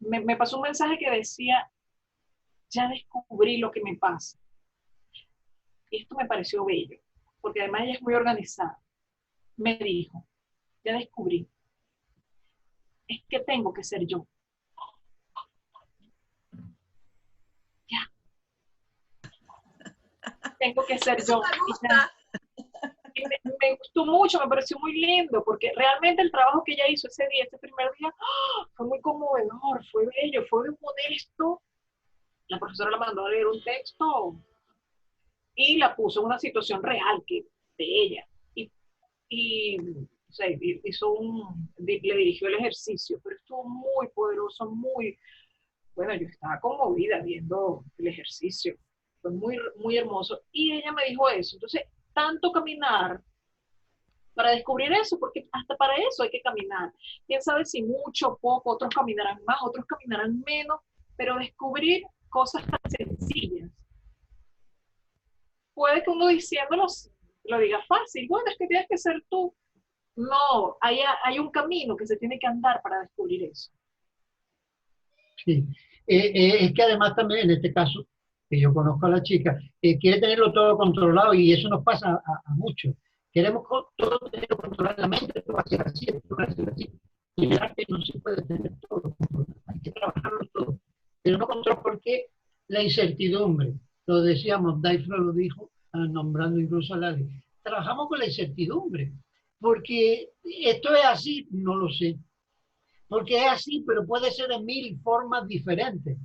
me pasó un mensaje que decía, ya descubrí lo que me pasa. Y esto me pareció bello, porque además ella es muy organizada. Me dijo, ya descubrí, es que tengo que ser yo. Ya. Tengo que ser yo. Y me gustó mucho, me pareció muy lindo, porque realmente el trabajo que ella hizo ese día, ese primer día, fue muy conmovedor, fue bello, fue modesto. La profesora la mandó a leer un texto y la puso en una situación real de ella. Y o sea, le dirigió el ejercicio, pero estuvo muy poderoso, bueno, yo estaba conmovida viendo el ejercicio, fue muy, muy hermoso. Y ella me dijo eso, entonces, tanto caminar para descubrir eso, porque hasta para eso hay que caminar. Quién sabe si mucho o poco, otros caminarán más, otros caminarán menos, pero descubrir cosas tan sencillas. Puede que uno diciéndolo lo diga fácil, bueno, es que tienes que ser tú. No, hay un camino que se tiene que andar para descubrir eso. Sí. Es que además también en este caso, que yo conozco a la chica, quiere tenerlo todo controlado y eso nos pasa a muchos. Queremos todo tenerlo controlado en la mente, esto va a ser así, esto va a ser así. Y en el arte no se puede tener todo controlado, hay que trabajarlo todo. Pero no control porque la incertidumbre, lo decíamos, Daifra lo dijo, nombrando incluso a Lali, trabajamos con la incertidumbre, porque esto es así, no lo sé. Porque es así, pero puede ser de 1000 formas diferentes.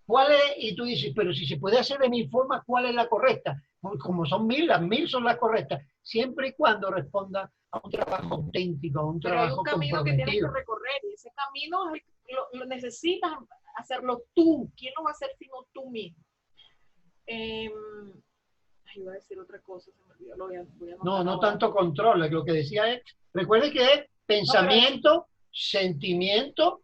¿Cuál es? Y tú dices, pero si se puede hacer de 1000 formas, ¿cuál es la correcta? Como son 1000, las 1000 son las correctas, siempre y cuando responda a un trabajo auténtico, a un trabajo comprometido. Pero hay un camino que tienes que recorrer y ese camino lo necesitas hacerlo tú. ¿Quién lo va a hacer sino tú mismo? Iba a decir otra cosa, se me olvidó, voy a no tanto control, lo que decía es, recuerde que es pensamiento, sentimiento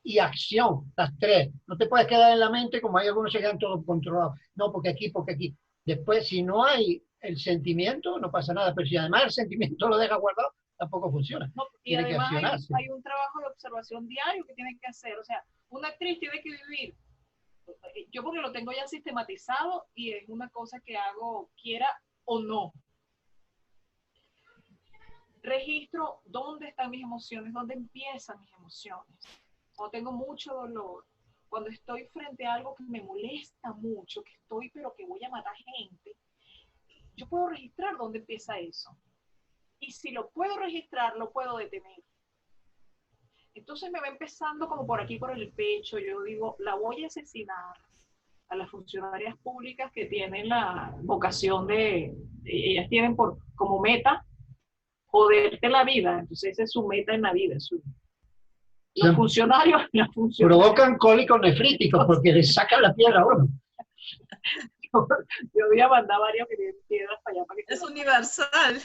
y acción, las tres. No te puedes quedar en la mente como hay algunos que se quedan todos controlados. No, porque aquí, porque aquí. Después, si no hay el sentimiento, no pasa nada. Pero si además el sentimiento lo deja guardado, tampoco funciona. No, y tiene además que accionarse. hay un trabajo de observación diario que tiene que hacer. O sea, una actriz tiene que vivir. Yo porque lo tengo ya sistematizado y es una cosa que hago, quiera o no. Registro dónde están mis emociones, dónde empiezan mis emociones. Cuando tengo mucho dolor, cuando estoy frente a algo que me molesta mucho, pero que voy a matar gente, yo puedo registrar dónde empieza eso. Y si lo puedo registrar, lo puedo detener. Entonces me va empezando como por aquí, por el pecho. Yo digo, la voy a asesinar a las funcionarias públicas que tienen la vocación ellas tienen como meta joderte la vida. Entonces esa es su meta en la vida. Los funcionarios provocan cólicos nefríticos porque les sacan la piedra a uno. Yo voy a mandar varios que tienen piedras para allá. Es universal.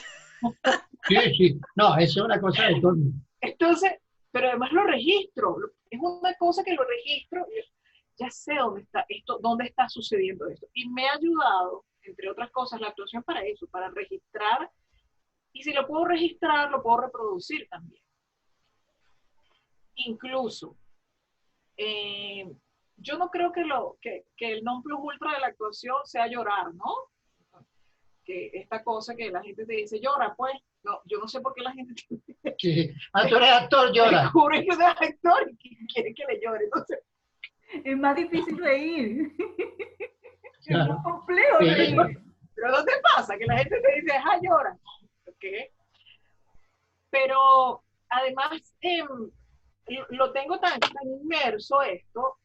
Sí. No, eso es una cosa de todo. Entonces, pero además lo registro. Es una cosa que lo registro. Ya sé dónde está sucediendo esto. Y me ha ayudado, entre otras cosas, la actuación para eso, para registrar. Y si lo puedo registrar, lo puedo reproducir también. Incluso, yo no creo que el non plus ultra de la actuación sea llorar, ¿no? Que esta cosa que la gente te dice, llora, pues. No, yo no sé por qué la gente sí. Tú eres actor, llora. Descubre que eres actor y quiere que le llore. Entonces, es más difícil reír. Claro. Es más complejo Sí. reír. Pero ¿no te pasa? Que la gente te dice, llora. ¿Okay? Pero además, lo tengo tan inmerso esto,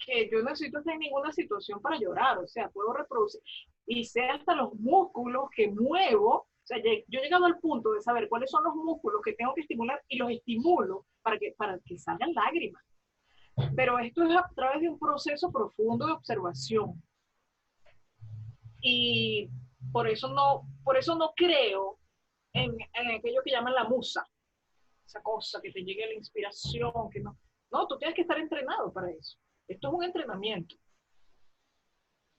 que yo no necesito estar en ninguna situación para llorar. O sea, puedo reproducir. Y sé hasta los músculos que muevo. O sea, yo he llegado al punto de saber cuáles son los músculos que tengo que estimular y los estimulo para que salgan lágrimas. Pero esto es a través de un proceso profundo de observación. Y por eso no creo en aquello que llaman la musa. Esa cosa que te llegue la inspiración, que no. No, tú tienes que estar entrenado para eso. Esto es un entrenamiento.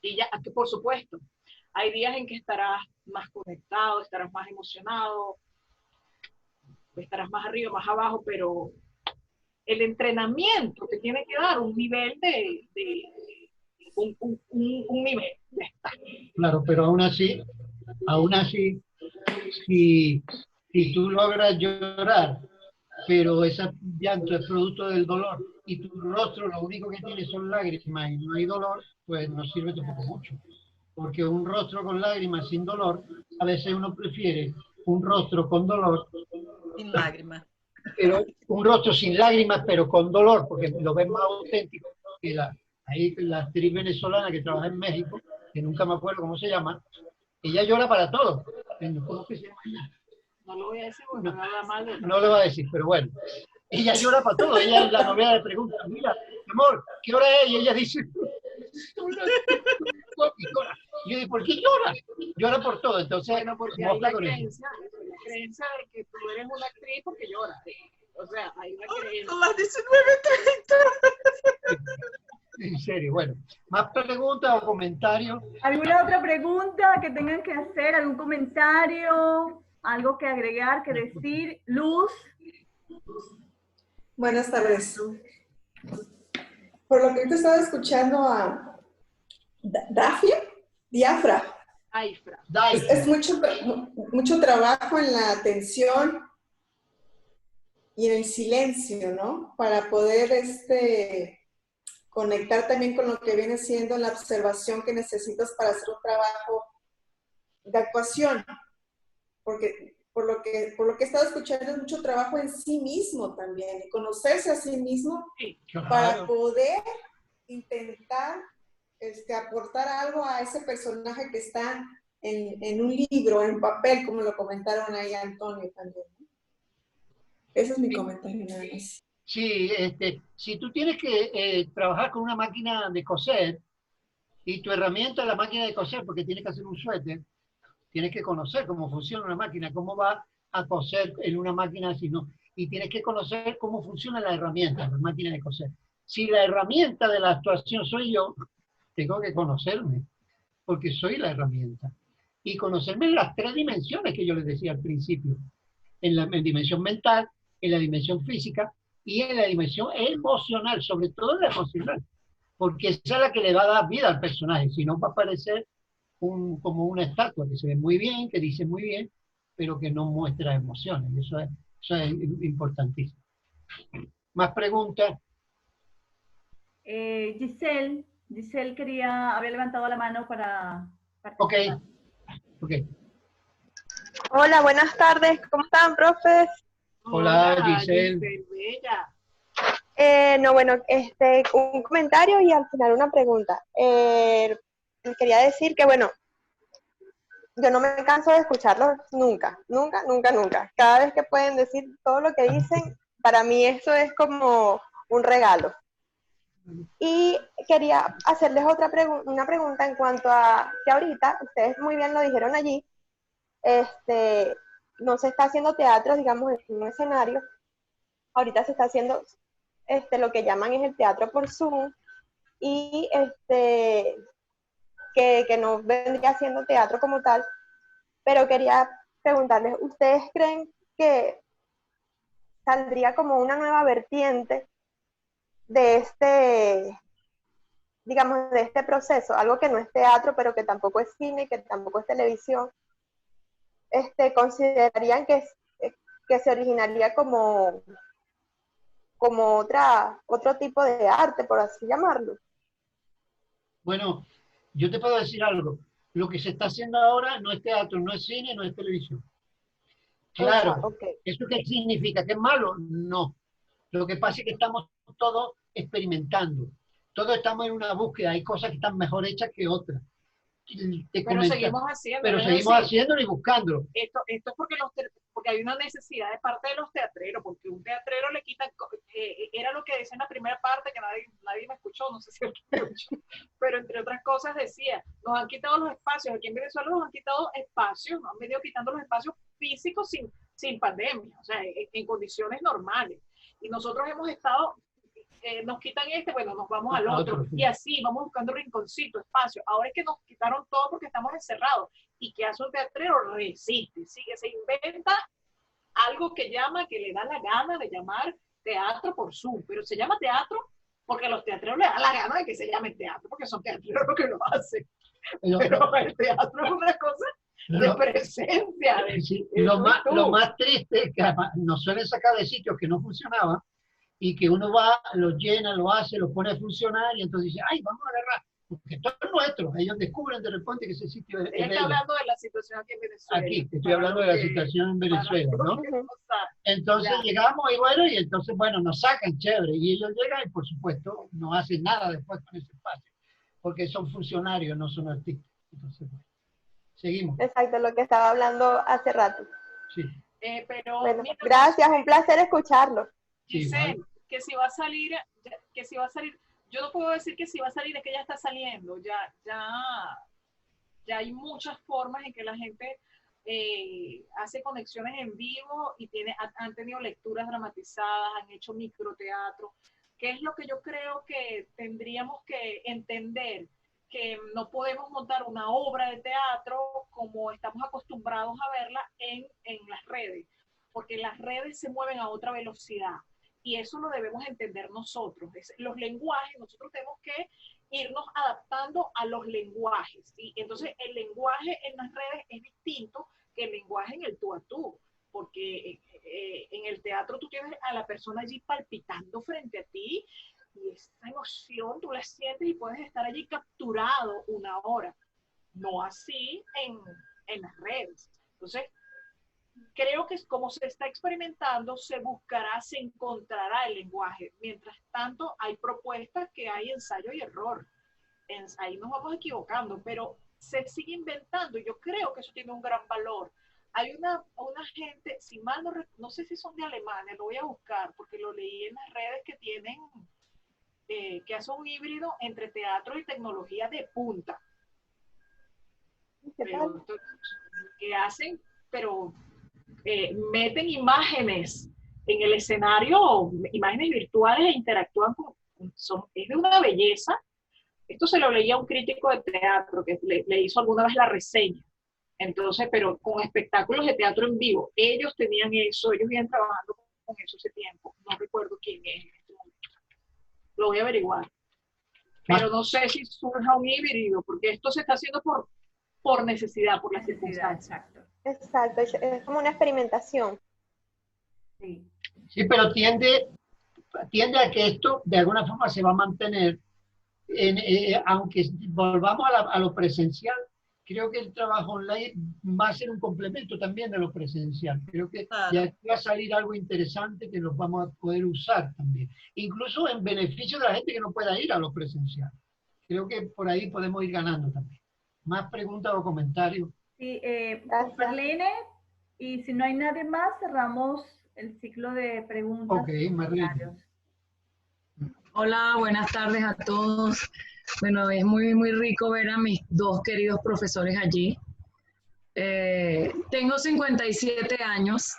Y ya, que por supuesto, hay días en que estarás más conectado, estarás más emocionado, estarás más arriba, más abajo, pero el entrenamiento te tiene que dar un nivel un nivel. Ya está. Claro, pero aún así, si tú logras llorar, pero ese llanto es producto del dolor y tu rostro lo único que tiene son lágrimas y no hay dolor, pues no sirve tampoco mucho. Porque un rostro con lágrimas sin dolor, a veces uno prefiere un rostro con dolor. Sin lágrimas. Pero un rostro sin lágrimas, pero con dolor, porque lo ves más auténtico. Y la actriz venezolana que trabaja en México, que nunca me acuerdo cómo se llama, ella llora para todo. ¿Cómo que se llama? No lo voy a decir porque me habla mal de... No lo va a decir, pero bueno. Ella llora para todo. Ella en la novela le pregunta, mira, amor, ¿qué hora es? Y ella dice... Y yo digo, ¿por qué llora? Llora por todo. Entonces, bueno, porque hay la creencia de que tú eres una actriz porque lloras. O sea, hay una creencia. A las 19:30. En serio, bueno. ¿Más preguntas o comentarios? ¿Alguna otra pregunta que tengan que hacer? ¿Algún comentario? ¿Algo que agregar, que decir? Luz. Buenas tardes. Por lo que ahorita estaba escuchando a Diafra. Aifra. Es mucho trabajo en la atención y en el silencio, ¿no? Para poder conectar también con lo que viene siendo la observación que necesitas para hacer un trabajo de actuación. Porque por lo que he estado escuchando es mucho trabajo en sí mismo también, y conocerse a sí mismo para poder intentar aportar algo a ese personaje que está en un libro, en papel, como lo comentaron ahí Antonio también. Ese es mi comentario nada más. Sí, si tú tienes que trabajar con una máquina de coser y tu herramienta es la máquina de coser porque tienes que hacer un suéter, tienes que conocer cómo funciona una máquina, cómo va a coser en una máquina así, ¿no? Y tienes que conocer cómo funciona la herramienta, la máquina de coser. Si la herramienta de la actuación soy yo, tengo que conocerme, porque soy la herramienta. Y conocerme en las 3 dimensiones que yo les decía al principio. En la dimensión mental, en la dimensión física y en la dimensión emocional, sobre todo en la emocional. Porque esa es la que le va a dar vida al personaje, si no va a parecer como una estatua que se ve muy bien, que dice muy bien, pero que no muestra emociones. Eso es importantísimo. ¿Más preguntas? Giselle había levantado la mano para participar. Ok. Hola, buenas tardes. ¿Cómo están, profes? Hola, Giselle. Bella. No, bueno, un comentario y al final una pregunta. Quería decir que, bueno, yo no me canso de escucharlos nunca, nunca, nunca, nunca. Cada vez que pueden decir todo lo que dicen, para mí eso es como un regalo. Y quería hacerles una pregunta en cuanto a que ahorita, ustedes muy bien lo dijeron allí, no se está haciendo teatro, digamos, en un escenario. Ahorita se está haciendo lo que llaman es el teatro por Zoom, y que no vendría siendo teatro como tal, pero quería preguntarles, ¿ustedes creen que saldría como una nueva vertiente de digamos, de este proceso, algo que no es teatro, pero que tampoco es cine, que tampoco es televisión? ¿Considerarían que se originaría como otro tipo de arte, por así llamarlo? Bueno, yo te puedo decir algo. Lo que se está haciendo ahora no es teatro, no es cine, no es televisión. Claro. Okay. ¿Eso qué significa? ¿Que es malo? No. Lo que pasa es que estamos todos experimentando. Todos estamos en una búsqueda. Hay cosas que están mejor hechas que otras. Pero seguimos haciendo. Pero seguimos haciéndolo y buscándolo. Esto es porque hay una necesidad de parte de los teatreros, porque un teatrero le quita, era lo que decía en la primera parte, que nadie me escuchó, no sé si alguien me escuchó, pero entre otras cosas decía, nos han quitado los espacios, aquí en Venezuela nos han quitado espacios, nos han venido quitando los espacios físicos sin pandemia, o sea, en condiciones normales. Y nosotros hemos estado... nos quitan bueno, nos vamos al otro, y así vamos buscando rinconcito, espacio. Ahora es que nos quitaron todo porque estamos encerrados. ¿Y qué hace un teatrero? Resiste, sigue, se inventa algo que le da la gana de llamar teatro por Zoom, pero se llama teatro porque a los teatreros les da la gana de que se llame teatro, porque son teatreros los que lo hacen. Pero el teatro es una cosa de presencia. Lo más triste es que nos suelen sacar de sitios que no funcionaban, y que uno va, lo llena, lo hace, lo pone a funcionar, y entonces dice, ay, vamos a agarrar, porque esto es nuestro. Ellos descubren de repente que ese sitio es está hablando de la situación aquí en Venezuela. Aquí, estoy hablando de la situación en Venezuela, ¿no? Entonces llegamos y entonces, nos sacan, chévere, y ellos llegan y, por supuesto, no hacen nada después con ese espacio, porque son funcionarios, no son artistas. Entonces, seguimos. Exacto, lo que estaba hablando hace rato. Sí. Pero bueno, gracias, un placer escucharlo. Dice que si va a salir, yo no puedo decir que si va a salir, es que ya está saliendo, ya hay muchas formas en que la gente hace conexiones en vivo y han tenido lecturas dramatizadas, han hecho microteatro, que es lo que yo creo que tendríamos que entender, que no podemos montar una obra de teatro como estamos acostumbrados a verla en las redes, porque las redes se mueven a otra velocidad y eso lo debemos entender nosotros. Los lenguajes, nosotros tenemos que irnos adaptando a los lenguajes, ¿sí? Entonces el lenguaje en las redes es distinto que el lenguaje en el tú a tú, porque en el teatro tú tienes a la persona allí palpitando frente a ti y esa emoción tú la sientes y puedes estar allí capturado una hora. No así en las redes. Entonces, creo que como se está experimentando, se buscará, se encontrará el lenguaje. Mientras tanto, hay propuestas que hay ensayo y error. Ahí nos vamos equivocando, pero se sigue inventando y yo creo que eso tiene un gran valor. Hay una gente, si mal no sé si son de Alemania, lo voy a buscar porque lo leí en las redes, que tienen, que hacen un híbrido entre teatro y tecnología de punta. Pero, que hacen, pero meten imágenes en el escenario, imágenes virtuales e interactúan es de una belleza. Esto se lo leía a un crítico de teatro que le hizo alguna vez la reseña. Entonces, pero con espectáculos de teatro en vivo. Ellos tenían eso, ellos vienen trabajando con eso hace tiempo. No recuerdo quién es en este momento. Lo voy a averiguar. Pero no sé si surja un híbrido, porque esto se está haciendo por necesidad, por las circunstancias. Exacto, es como una experimentación. Sí, pero tiende a que esto de alguna forma se va a mantener, aunque volvamos a lo presencial. Creo que el trabajo online va a ser un complemento también de lo presencial. Creo que ya va a salir algo interesante que los vamos a poder usar también. Incluso en beneficio de la gente que no pueda ir a lo presencial. Creo que por ahí podemos ir ganando también. ¿Más preguntas o comentarios? Sí, Marlene, y si no hay nadie más, cerramos el ciclo de preguntas. Ok, Marlene. Hola, buenas tardes a todos. Bueno, es muy, muy rico ver a mis dos queridos profesores allí. Tengo 57 años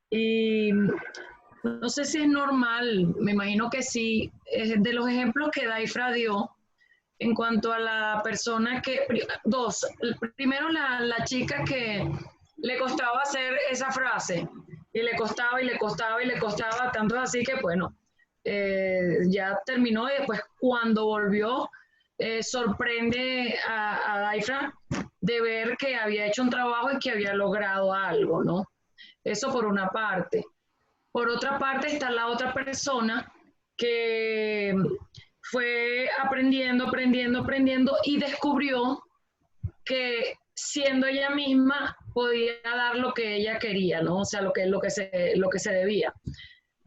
y no sé si es normal, me imagino que sí, de los ejemplos que Daifra dio en cuanto a la persona primero la chica que le costaba hacer esa frase y le costaba y le costaba y le costaba, tanto así que bueno, ya terminó y después cuando volvió sorprende a Daifra de ver que había hecho un trabajo y que había logrado algo, ¿no? Eso por una parte. Por otra parte está la otra persona que fue aprendiendo y descubrió que siendo ella misma podía dar lo que ella quería, ¿no? O sea, lo que se debía.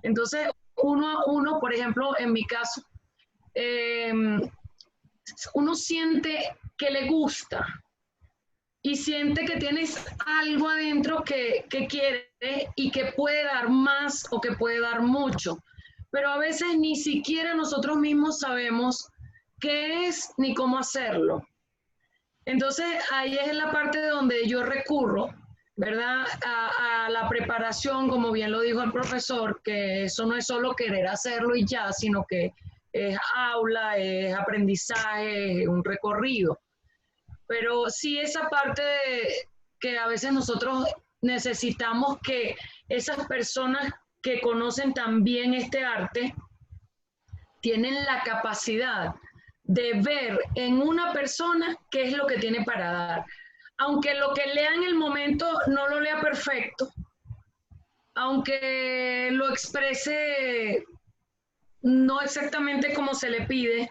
Entonces, uno, por ejemplo, en mi caso, uno siente que le gusta y siente que tienes algo adentro que quiere y que puede dar más o que puede dar mucho. Pero a veces ni siquiera nosotros mismos sabemos qué es ni cómo hacerlo. Entonces, ahí es la parte donde yo recurro, ¿verdad? A la preparación, como bien lo dijo el profesor, que eso no es solo querer hacerlo y ya, sino que es aula, es aprendizaje, es un recorrido. Pero sí esa parte que a veces nosotros necesitamos que esas personas que conocen también este arte tienen la capacidad de ver en una persona qué es lo que tiene para dar. Aunque lo que lea en el momento no lo lea perfecto, aunque lo exprese no exactamente como se le pide,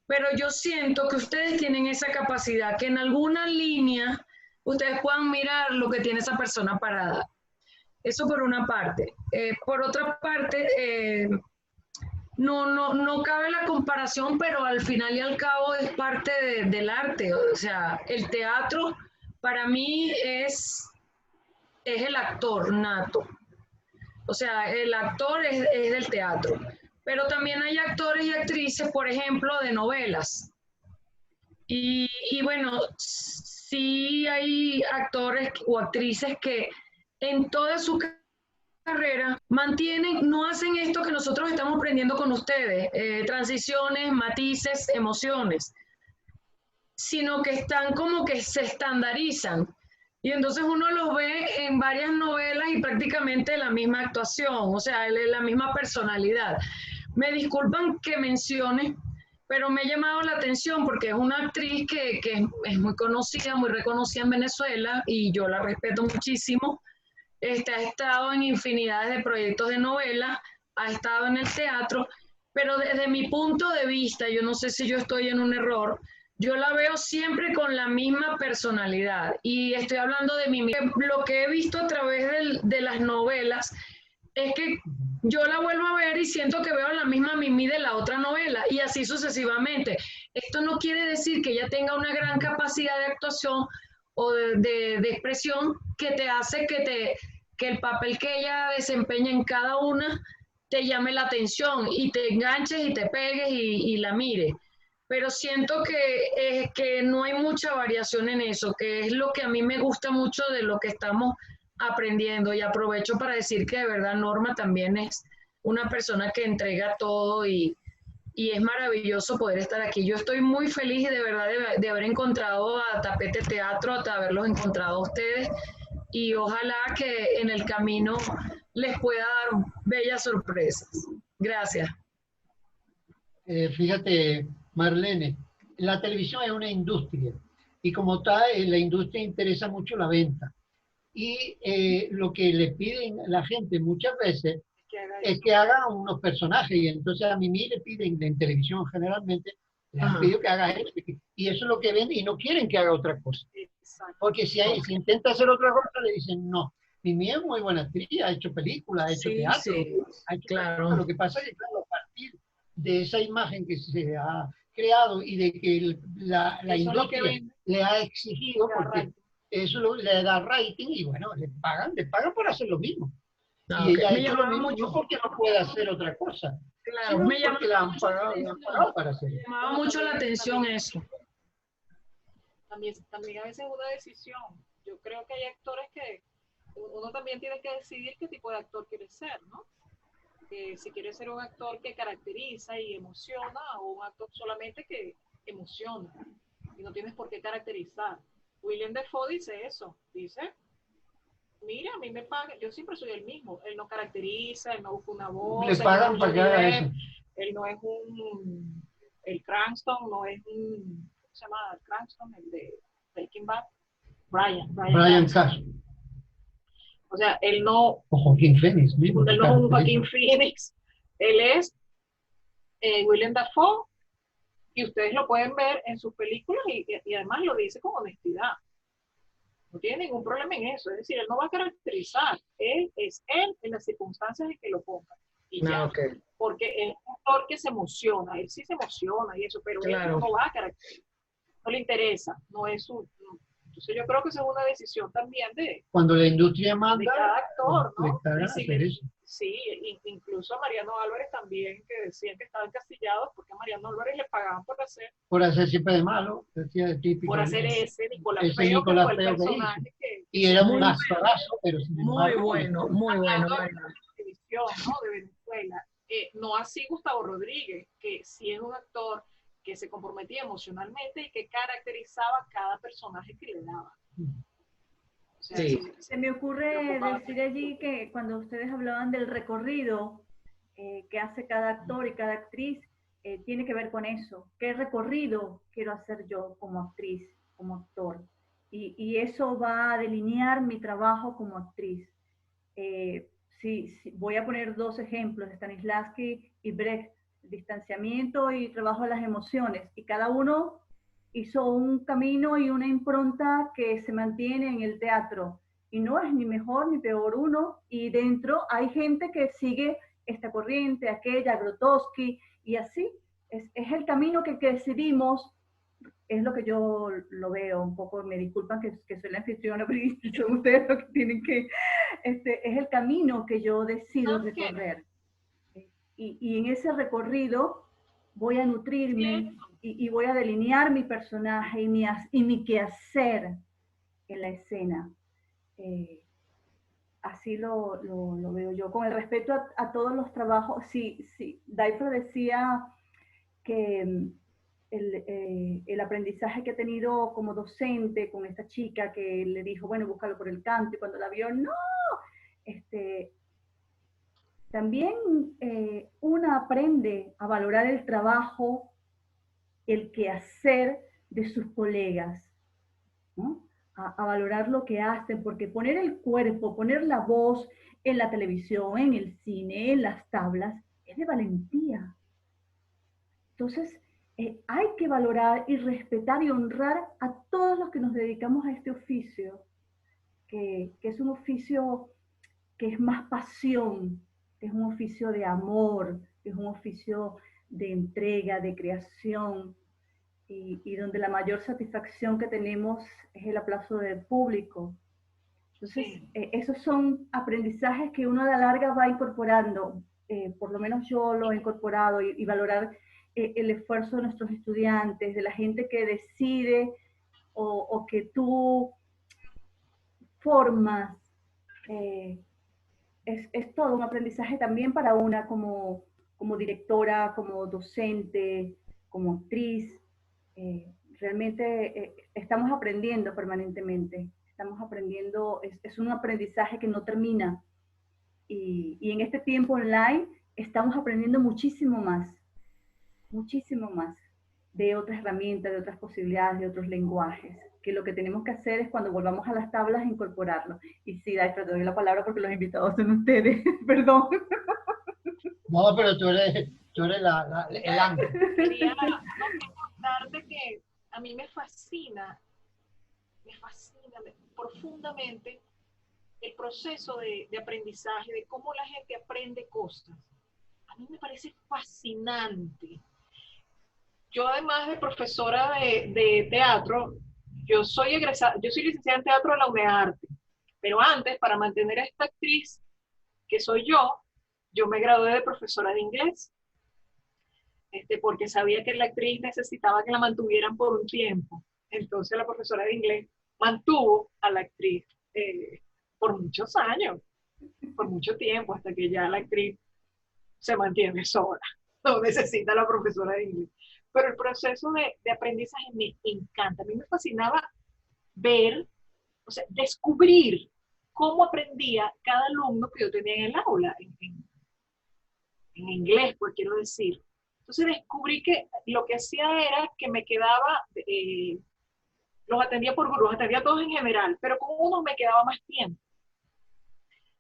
pero yo siento que ustedes tienen esa capacidad, que en alguna línea ustedes puedan mirar lo que tiene esa persona para dar. Eso por una parte. Por otra parte, no cabe la comparación, pero al final y al cabo es parte del arte. O sea, el teatro para mí es el actor nato. O sea, el actor es del teatro. Pero también hay actores y actrices, por ejemplo, de novelas. Y bueno, sí hay actores o actrices que en toda su carrera mantienen, no hacen esto que nosotros estamos aprendiendo con ustedes, transiciones, matices, emociones. sino que están como que se estandarizan. Y entonces uno los ve en varias novelas y prácticamente la misma actuación, o sea, la misma personalidad. Me disculpan que mencione, pero me ha llamado la atención porque es una actriz que es muy conocida, muy reconocida en Venezuela y yo la respeto muchísimo. Ha estado en infinidades de proyectos de novela, ha estado en el teatro, pero desde mi punto de vista, yo no sé si yo estoy en un error, yo la veo siempre con la misma personalidad y estoy hablando de mí. Lo que he visto a través de las novelas es que yo la vuelvo a ver y siento que veo la misma Mimi de la otra novela y así sucesivamente. Esto no quiere decir que ella tenga una gran capacidad de actuación o de expresión que te hace que el papel que ella desempeña en cada una te llame la atención y te enganches y te pegues y la mires. Pero siento que no hay mucha variación en eso, que es lo que a mí me gusta mucho de lo que estamos aprendiendo. Y aprovecho para decir que de verdad Norma también es una persona que entrega todo y es maravilloso poder estar aquí. Yo estoy muy feliz de verdad de haber encontrado a Tapete Teatro, de haberlos encontrado a ustedes y ojalá que en el camino les pueda dar bellas sorpresas. Gracias. Fíjate, Marlene, la televisión es una industria y como tal, la industria interesa mucho la venta. Y lo que le piden a la gente muchas veces es que hagan unos personajes y entonces a Mimi le piden en televisión generalmente, le han pedido que haga esto y eso es lo que vende y no quieren que haga otra cosa. Porque si intenta hacer otra cosa le dicen no. Mimi es muy buena actriz, ha hecho películas, ha hecho teatro, ha hecho claro. Lo que pasa es que claro, a partir de esa imagen que se ha creado y de que la industria le ha exigido, porque eso le da rating y bueno, le pagan por hacer lo mismo. Ah, y okay. ella ha hecho lo mismo no porque no puede hacer otra cosa. Claro, sino me porque le han pagado para hacerlo. Me llamaba mucho la atención eso. También a veces es una decisión. Yo creo que hay actores que uno también tiene que decidir qué tipo de actor quiere ser, ¿no? Si quiere ser un actor que caracteriza y emociona o un actor solamente que emociona y no tienes por qué caracterizar. William Dafoe dice eso, dice, mira, a mí me pagan, yo siempre soy el mismo, él no caracteriza, él no busca una voz, le pagan para que haga eso. Él no es el Cranston, no es ¿cómo se llama Cranston? El de Breaking Bad, Brian Castro. O sea, él no... O Joaquín Phoenix. Él no es un Joaquín Phoenix. Él es Willem Dafoe y ustedes lo pueden ver en sus películas y además lo dice con honestidad. No tiene ningún problema en eso. Es decir, él no va a caracterizar. Él es él en las circunstancias en que lo ponga. Y ya. Okay. Porque es un actor que se emociona. Él sí se emociona y eso, pero claro, él no va a caracterizar. No le interesa. No es su... Entonces yo creo que esa es una decisión también de... Cuando la industria manda... De cada actor, ¿no? Sí, incluso a Mariano Álvarez también, que decían que estaban castillados porque a Mariano Álvarez le pagaban por hacer... Por hacer siempre de malo, decía de típico. Por hacer ese Nicolás Feo, que fue el personaje que... Y era un actorazo, pero sin muy bueno, muy bueno. Televisión, ¿no? De Venezuela. No así Gustavo Rodríguez, que sí es un actor que se comprometía emocionalmente y que caracterizaba a cada personaje que le daba. O sea, sí. Se me ocurre decir allí que cuando ustedes hablaban del recorrido que hace cada actor y cada actriz, tiene que ver con eso. ¿Qué recorrido quiero hacer yo como actriz, como actor? Y eso va a delinear mi trabajo como actriz. Sí, voy a poner dos ejemplos, Stanislavski y Brecht. Distanciamiento y trabajo de las emociones, y cada uno hizo un camino y una impronta que se mantiene en el teatro, y no es ni mejor ni peor uno, y dentro hay gente que sigue esta corriente, aquella, Grotowski, y así, es el camino que decidimos, es lo que yo lo veo un poco, me disculpan que soy la anfitriona, pero son ustedes los que tienen que, es el camino que yo decido recorrer. Y en ese recorrido voy a nutrirme y voy a delinear mi personaje y mi quehacer en la escena. Así lo veo yo. Con el respeto a todos los trabajos, sí, Daifro decía que el aprendizaje que he tenido como docente con esta chica que le dijo, bueno, búscalo por el canto, y cuando la vio, no, también una aprende a valorar el trabajo, el quehacer de sus colegas, ¿no? A valorar lo que hacen, porque poner el cuerpo, poner la voz en la televisión, en el cine, en las tablas, es de valentía. Entonces, hay que valorar y respetar y honrar a todos los que nos dedicamos a este oficio, que es un oficio que es más pasión, que es un oficio de amor, que es un oficio de entrega, de creación, y donde la mayor satisfacción que tenemos es el aplauso del público. Entonces, esos son aprendizajes que uno a la larga va incorporando, por lo menos yo lo he incorporado, y valorar el esfuerzo de nuestros estudiantes, de la gente que decide o que tú formas. Es todo un aprendizaje también para una como directora, como docente, como actriz. Realmente estamos aprendiendo permanentemente, estamos aprendiendo, es un aprendizaje que no termina, y en este tiempo online estamos aprendiendo muchísimo más de otras herramientas, de otras posibilidades, de otros lenguajes, que lo que tenemos que hacer es cuando volvamos a las tablas incorporarlo. Y sí, Daifra, te doy la palabra porque los invitados son ustedes, perdón. No, pero tú eres el ángel. Quería contarte que a mí me fascina profundamente el proceso de aprendizaje, de cómo la gente aprende cosas. A mí me parece fascinante. Yo, además de profesora de teatro, yo soy licenciada en teatro de la UNEARTE, pero antes, para mantener a esta actriz que soy yo me gradué de profesora de inglés, porque sabía que la actriz necesitaba que la mantuvieran por un tiempo. Entonces la profesora de inglés mantuvo a la actriz por muchos años, por mucho tiempo, hasta que ya la actriz se mantiene sola, no necesita a la profesora de inglés. Pero el proceso de aprendizaje me encanta. A mí me fascinaba ver, o sea, descubrir cómo aprendía cada alumno que yo tenía en el aula, en inglés, pues quiero decir. Entonces descubrí que lo que hacía era que me quedaba, los atendía por grupos, los atendía a todos en general, pero con unos me quedaba más tiempo.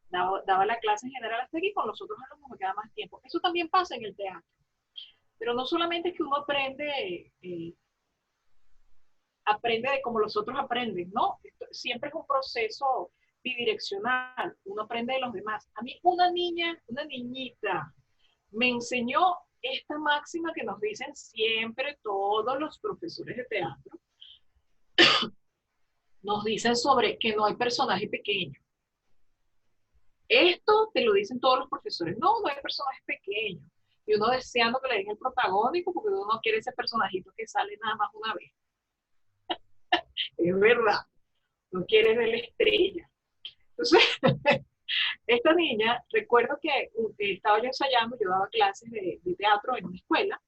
Daba la clase en general hasta aquí, con los otros alumnos me quedaba más tiempo. Eso también pasa en el teatro. Pero no solamente es que uno aprende de cómo los otros aprenden, ¿no? Siempre es un proceso bidireccional. Uno aprende de los demás. A mí una niñita, me enseñó esta máxima que nos dicen siempre todos los profesores de teatro. Nos dicen sobre que no hay personaje pequeño. Esto te lo dicen todos los profesores. No hay personaje pequeño. Y uno deseando que le den el protagónico, porque uno no quiere ese personajito que sale nada más una vez. Es verdad. No quiere ver la estrella. Entonces, esta niña, recuerdo que estaba yo ensayando, yo daba clases de teatro en una escuela,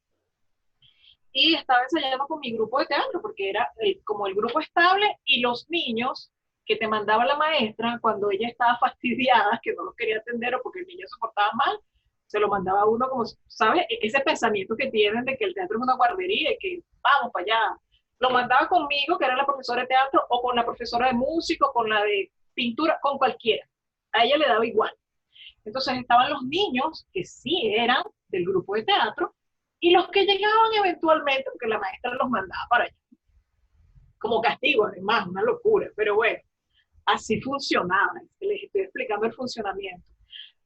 y estaba ensayando con mi grupo de teatro, porque era como el grupo estable, y los niños que te mandaba la maestra cuando ella estaba fastidiada, que no los quería atender o porque el niño se portaba mal, se lo mandaba a uno como, ¿sabes? Ese pensamiento que tienen de que el teatro es una guardería y que vamos para allá. Lo mandaba conmigo, que era la profesora de teatro, o con la profesora de música, o con la de pintura, con cualquiera. A ella le daba igual. Entonces estaban los niños, que sí eran del grupo de teatro, y los que llegaban eventualmente, porque la maestra los mandaba para allá. Como castigo, además, una locura. Pero bueno, así funcionaba. Les estoy explicando el funcionamiento.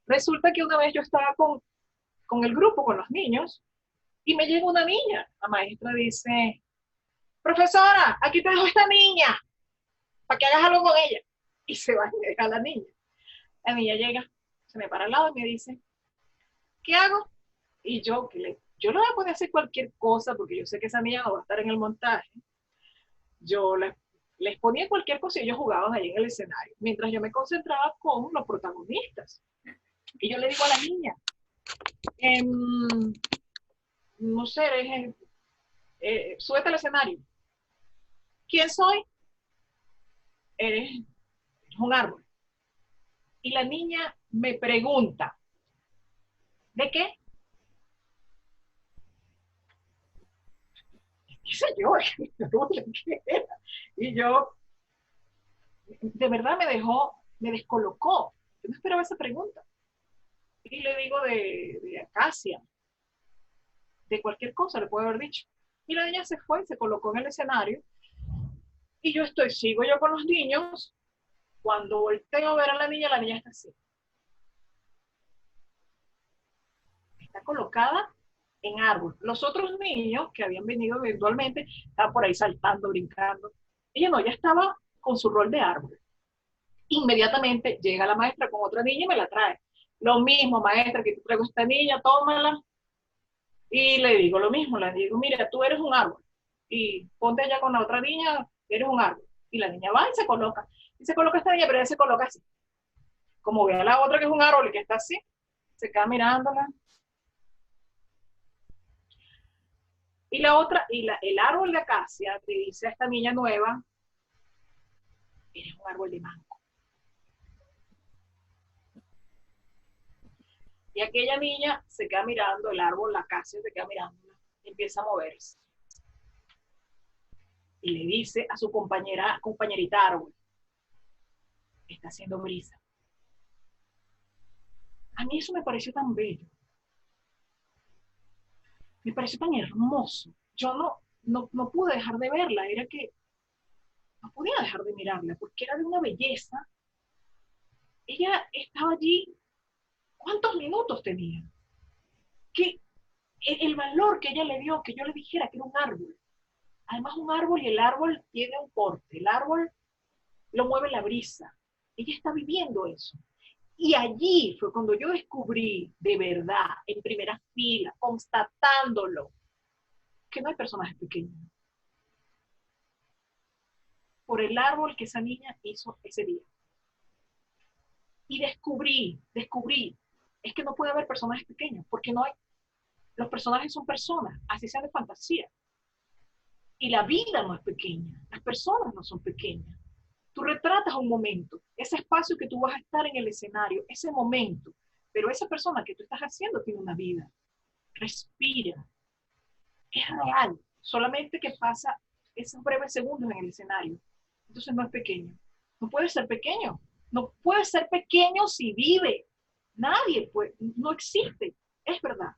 Resulta que una vez yo estaba con el grupo, con los niños, y me llega una niña. La maestra dice, profesora, aquí te dejo esta niña, para que hagas algo con ella. Y se va y deja a la niña. La niña llega, se me para al lado y me dice, ¿qué hago? Y yo le voy a poner a hacer cualquier cosa, porque yo sé que esa niña no va a estar en el montaje. Yo les ponía cualquier cosa y ellos jugaban ahí en el escenario, mientras yo me concentraba con los protagonistas. Y yo le digo a la niña, no sé, súbete al escenario. ¿Quién soy? Eres un árbol. Y la niña me pregunta, ¿de qué? ¿Qué sé yo? ¿Qué era? Y yo, de verdad me descolocó. Yo no esperaba esa pregunta. Y le digo de acacia, de cualquier cosa, le puedo haber dicho. Y la niña se fue, se colocó en el escenario. Y yo sigo yo con los niños. Cuando volteo a ver a la niña está así. Está colocada en árbol. Los otros niños que habían venido virtualmente estaban por ahí saltando, brincando. Ella no, ya estaba con su rol de árbol. Inmediatamente llega la maestra con otra niña y me la trae. Lo mismo, maestra, que te traigo esta niña, tómala. Y le digo lo mismo, le digo, mira, tú eres un árbol. Y ponte allá con la otra niña, eres un árbol. Y la niña va y se coloca. Y se coloca esta niña, pero ella se coloca así. Como ve a la otra que es un árbol y que está así, se queda mirándola. Y la otra, el árbol de acacia le dice a esta niña nueva, eres un árbol de mango. Y aquella niña se queda mirando, el árbol, la acacia se queda mirando, y empieza a moverse. Y le dice a su compañerita árbol, está haciendo brisa. A mí eso me pareció tan bello. Me pareció tan hermoso. Yo no pude dejar de verla, era que no podía dejar de mirarla, porque era de una belleza. Ella estaba allí, ¿cuántos minutos tenía? Que el valor que ella le dio, que yo le dijera que era un árbol. Además un árbol, y el árbol tiene un porte, el árbol lo mueve la brisa. Ella está viviendo eso. Y allí fue cuando yo descubrí de verdad, en primera fila, constatándolo, que no hay personajes pequeños. Por el árbol que esa niña hizo ese día. Y descubrí, es que no puede haber personajes pequeños, porque no hay, los personajes son personas, así sean de fantasía. Y la vida no es pequeña, las personas no son pequeñas. Tú retratas un momento, ese espacio que tú vas a estar en el escenario, ese momento, pero esa persona que tú estás haciendo tiene una vida, respira, es real, solamente que pasa esos breves segundos en el escenario. Entonces no es pequeño, no puede ser pequeño, no puede ser pequeño si vive, nadie puede, no existe, es verdad,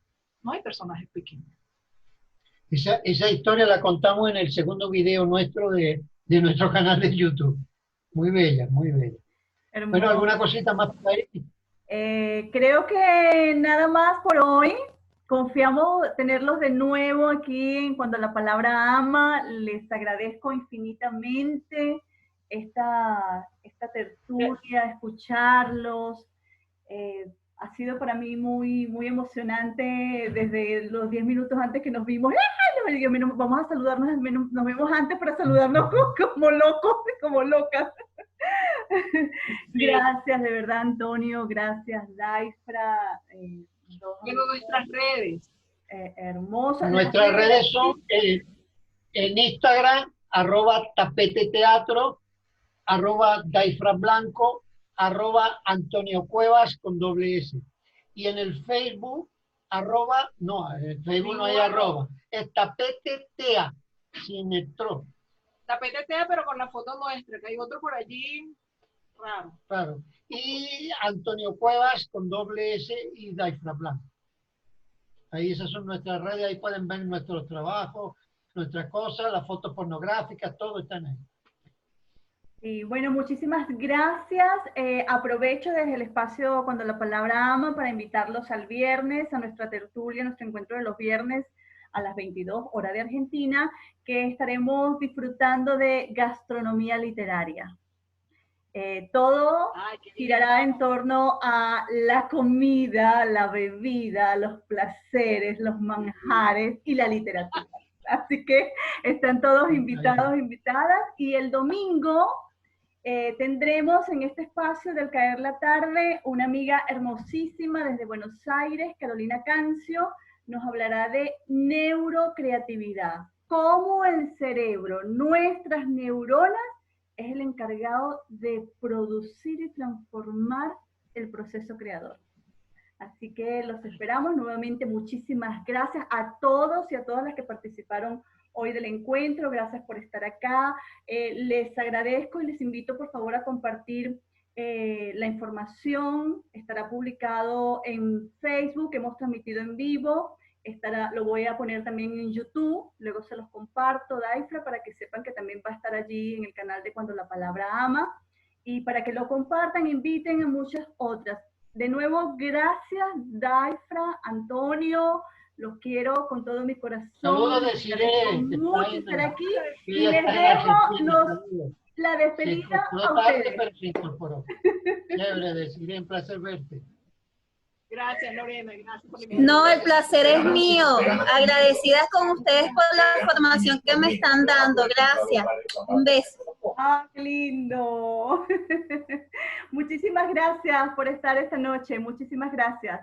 no hay personajes pequeños. Esa historia la contamos en el segundo video nuestro de nuestro canal de YouTube. Muy bella, muy bella. Hermoso. Bueno, ¿alguna cosita más por ahí? Creo que nada más por hoy. Confiamos tenerlos de nuevo aquí en Cuando la Palabra Ama. Les agradezco infinitamente esta tertulia, escucharlos. Ha sido para mí muy, muy emocionante desde los 10 minutos antes que nos vimos. Vamos a saludarnos, nos vimos antes para saludarnos como locos, como locas. Gracias, de verdad, Antonio. Gracias, Daifra. Tengo nuestras redes. Hermosas. Nuestras redes son en Instagram, @tapeteteatro, @daifrablanco, @Antonio Cuevas con @. Y en el Facebook, en el Facebook no hay arroba, es tapetetea, sin el tro. Tapetetea, pero con la foto nuestra, que hay otro por allí raro. Claro. Y Antonio Cuevas con .s y Daifra Blanco. Ahí esas son nuestras redes, ahí pueden ver nuestros trabajos, nuestras cosas, las fotos pornográficas, todo está ahí. Y bueno, muchísimas gracias. Aprovecho desde el espacio Cuando la Palabra Ama para invitarlos al viernes, a nuestra tertulia, nuestro encuentro de los viernes a las 22 horas de Argentina, que estaremos disfrutando de gastronomía literaria. Todo girará en torno a la comida, la bebida, los placeres, los manjares y la literatura. Así que están todos invitados, invitadas. Y el domingo tendremos en este espacio del Caer la Tarde una amiga hermosísima desde Buenos Aires, Carolina Cancio, nos hablará de neurocreatividad. cómo el cerebro, nuestras neuronas, es el encargado de producir y transformar el proceso creador. Así que los esperamos nuevamente. Muchísimas gracias a todos y a todas las que participaron hoy del encuentro. Gracias por estar acá. Les agradezco y les invito por favor a compartir la información. Estará publicado en Facebook, hemos transmitido en vivo. Lo voy a poner también en YouTube, luego se los comparto, Daifra, para que sepan que también va a estar allí en el canal de Cuando la Palabra Ama, y para que lo compartan, inviten a muchas otras. De nuevo, gracias, Daifra, Antonio, los quiero con todo mi corazón. Saludos de Siré. Mucho estar aquí, y les dejo la despedida a ustedes. Pero se incorporó. Chévere, de Siré, un placer verte. Gracias, Lorena. Gracias por la invitación. No, el placer es mío. Agradecidas con ustedes por la información que me están dando. Gracias. Un beso. ¡Ah, qué lindo! Muchísimas gracias por estar esta noche. Muchísimas gracias.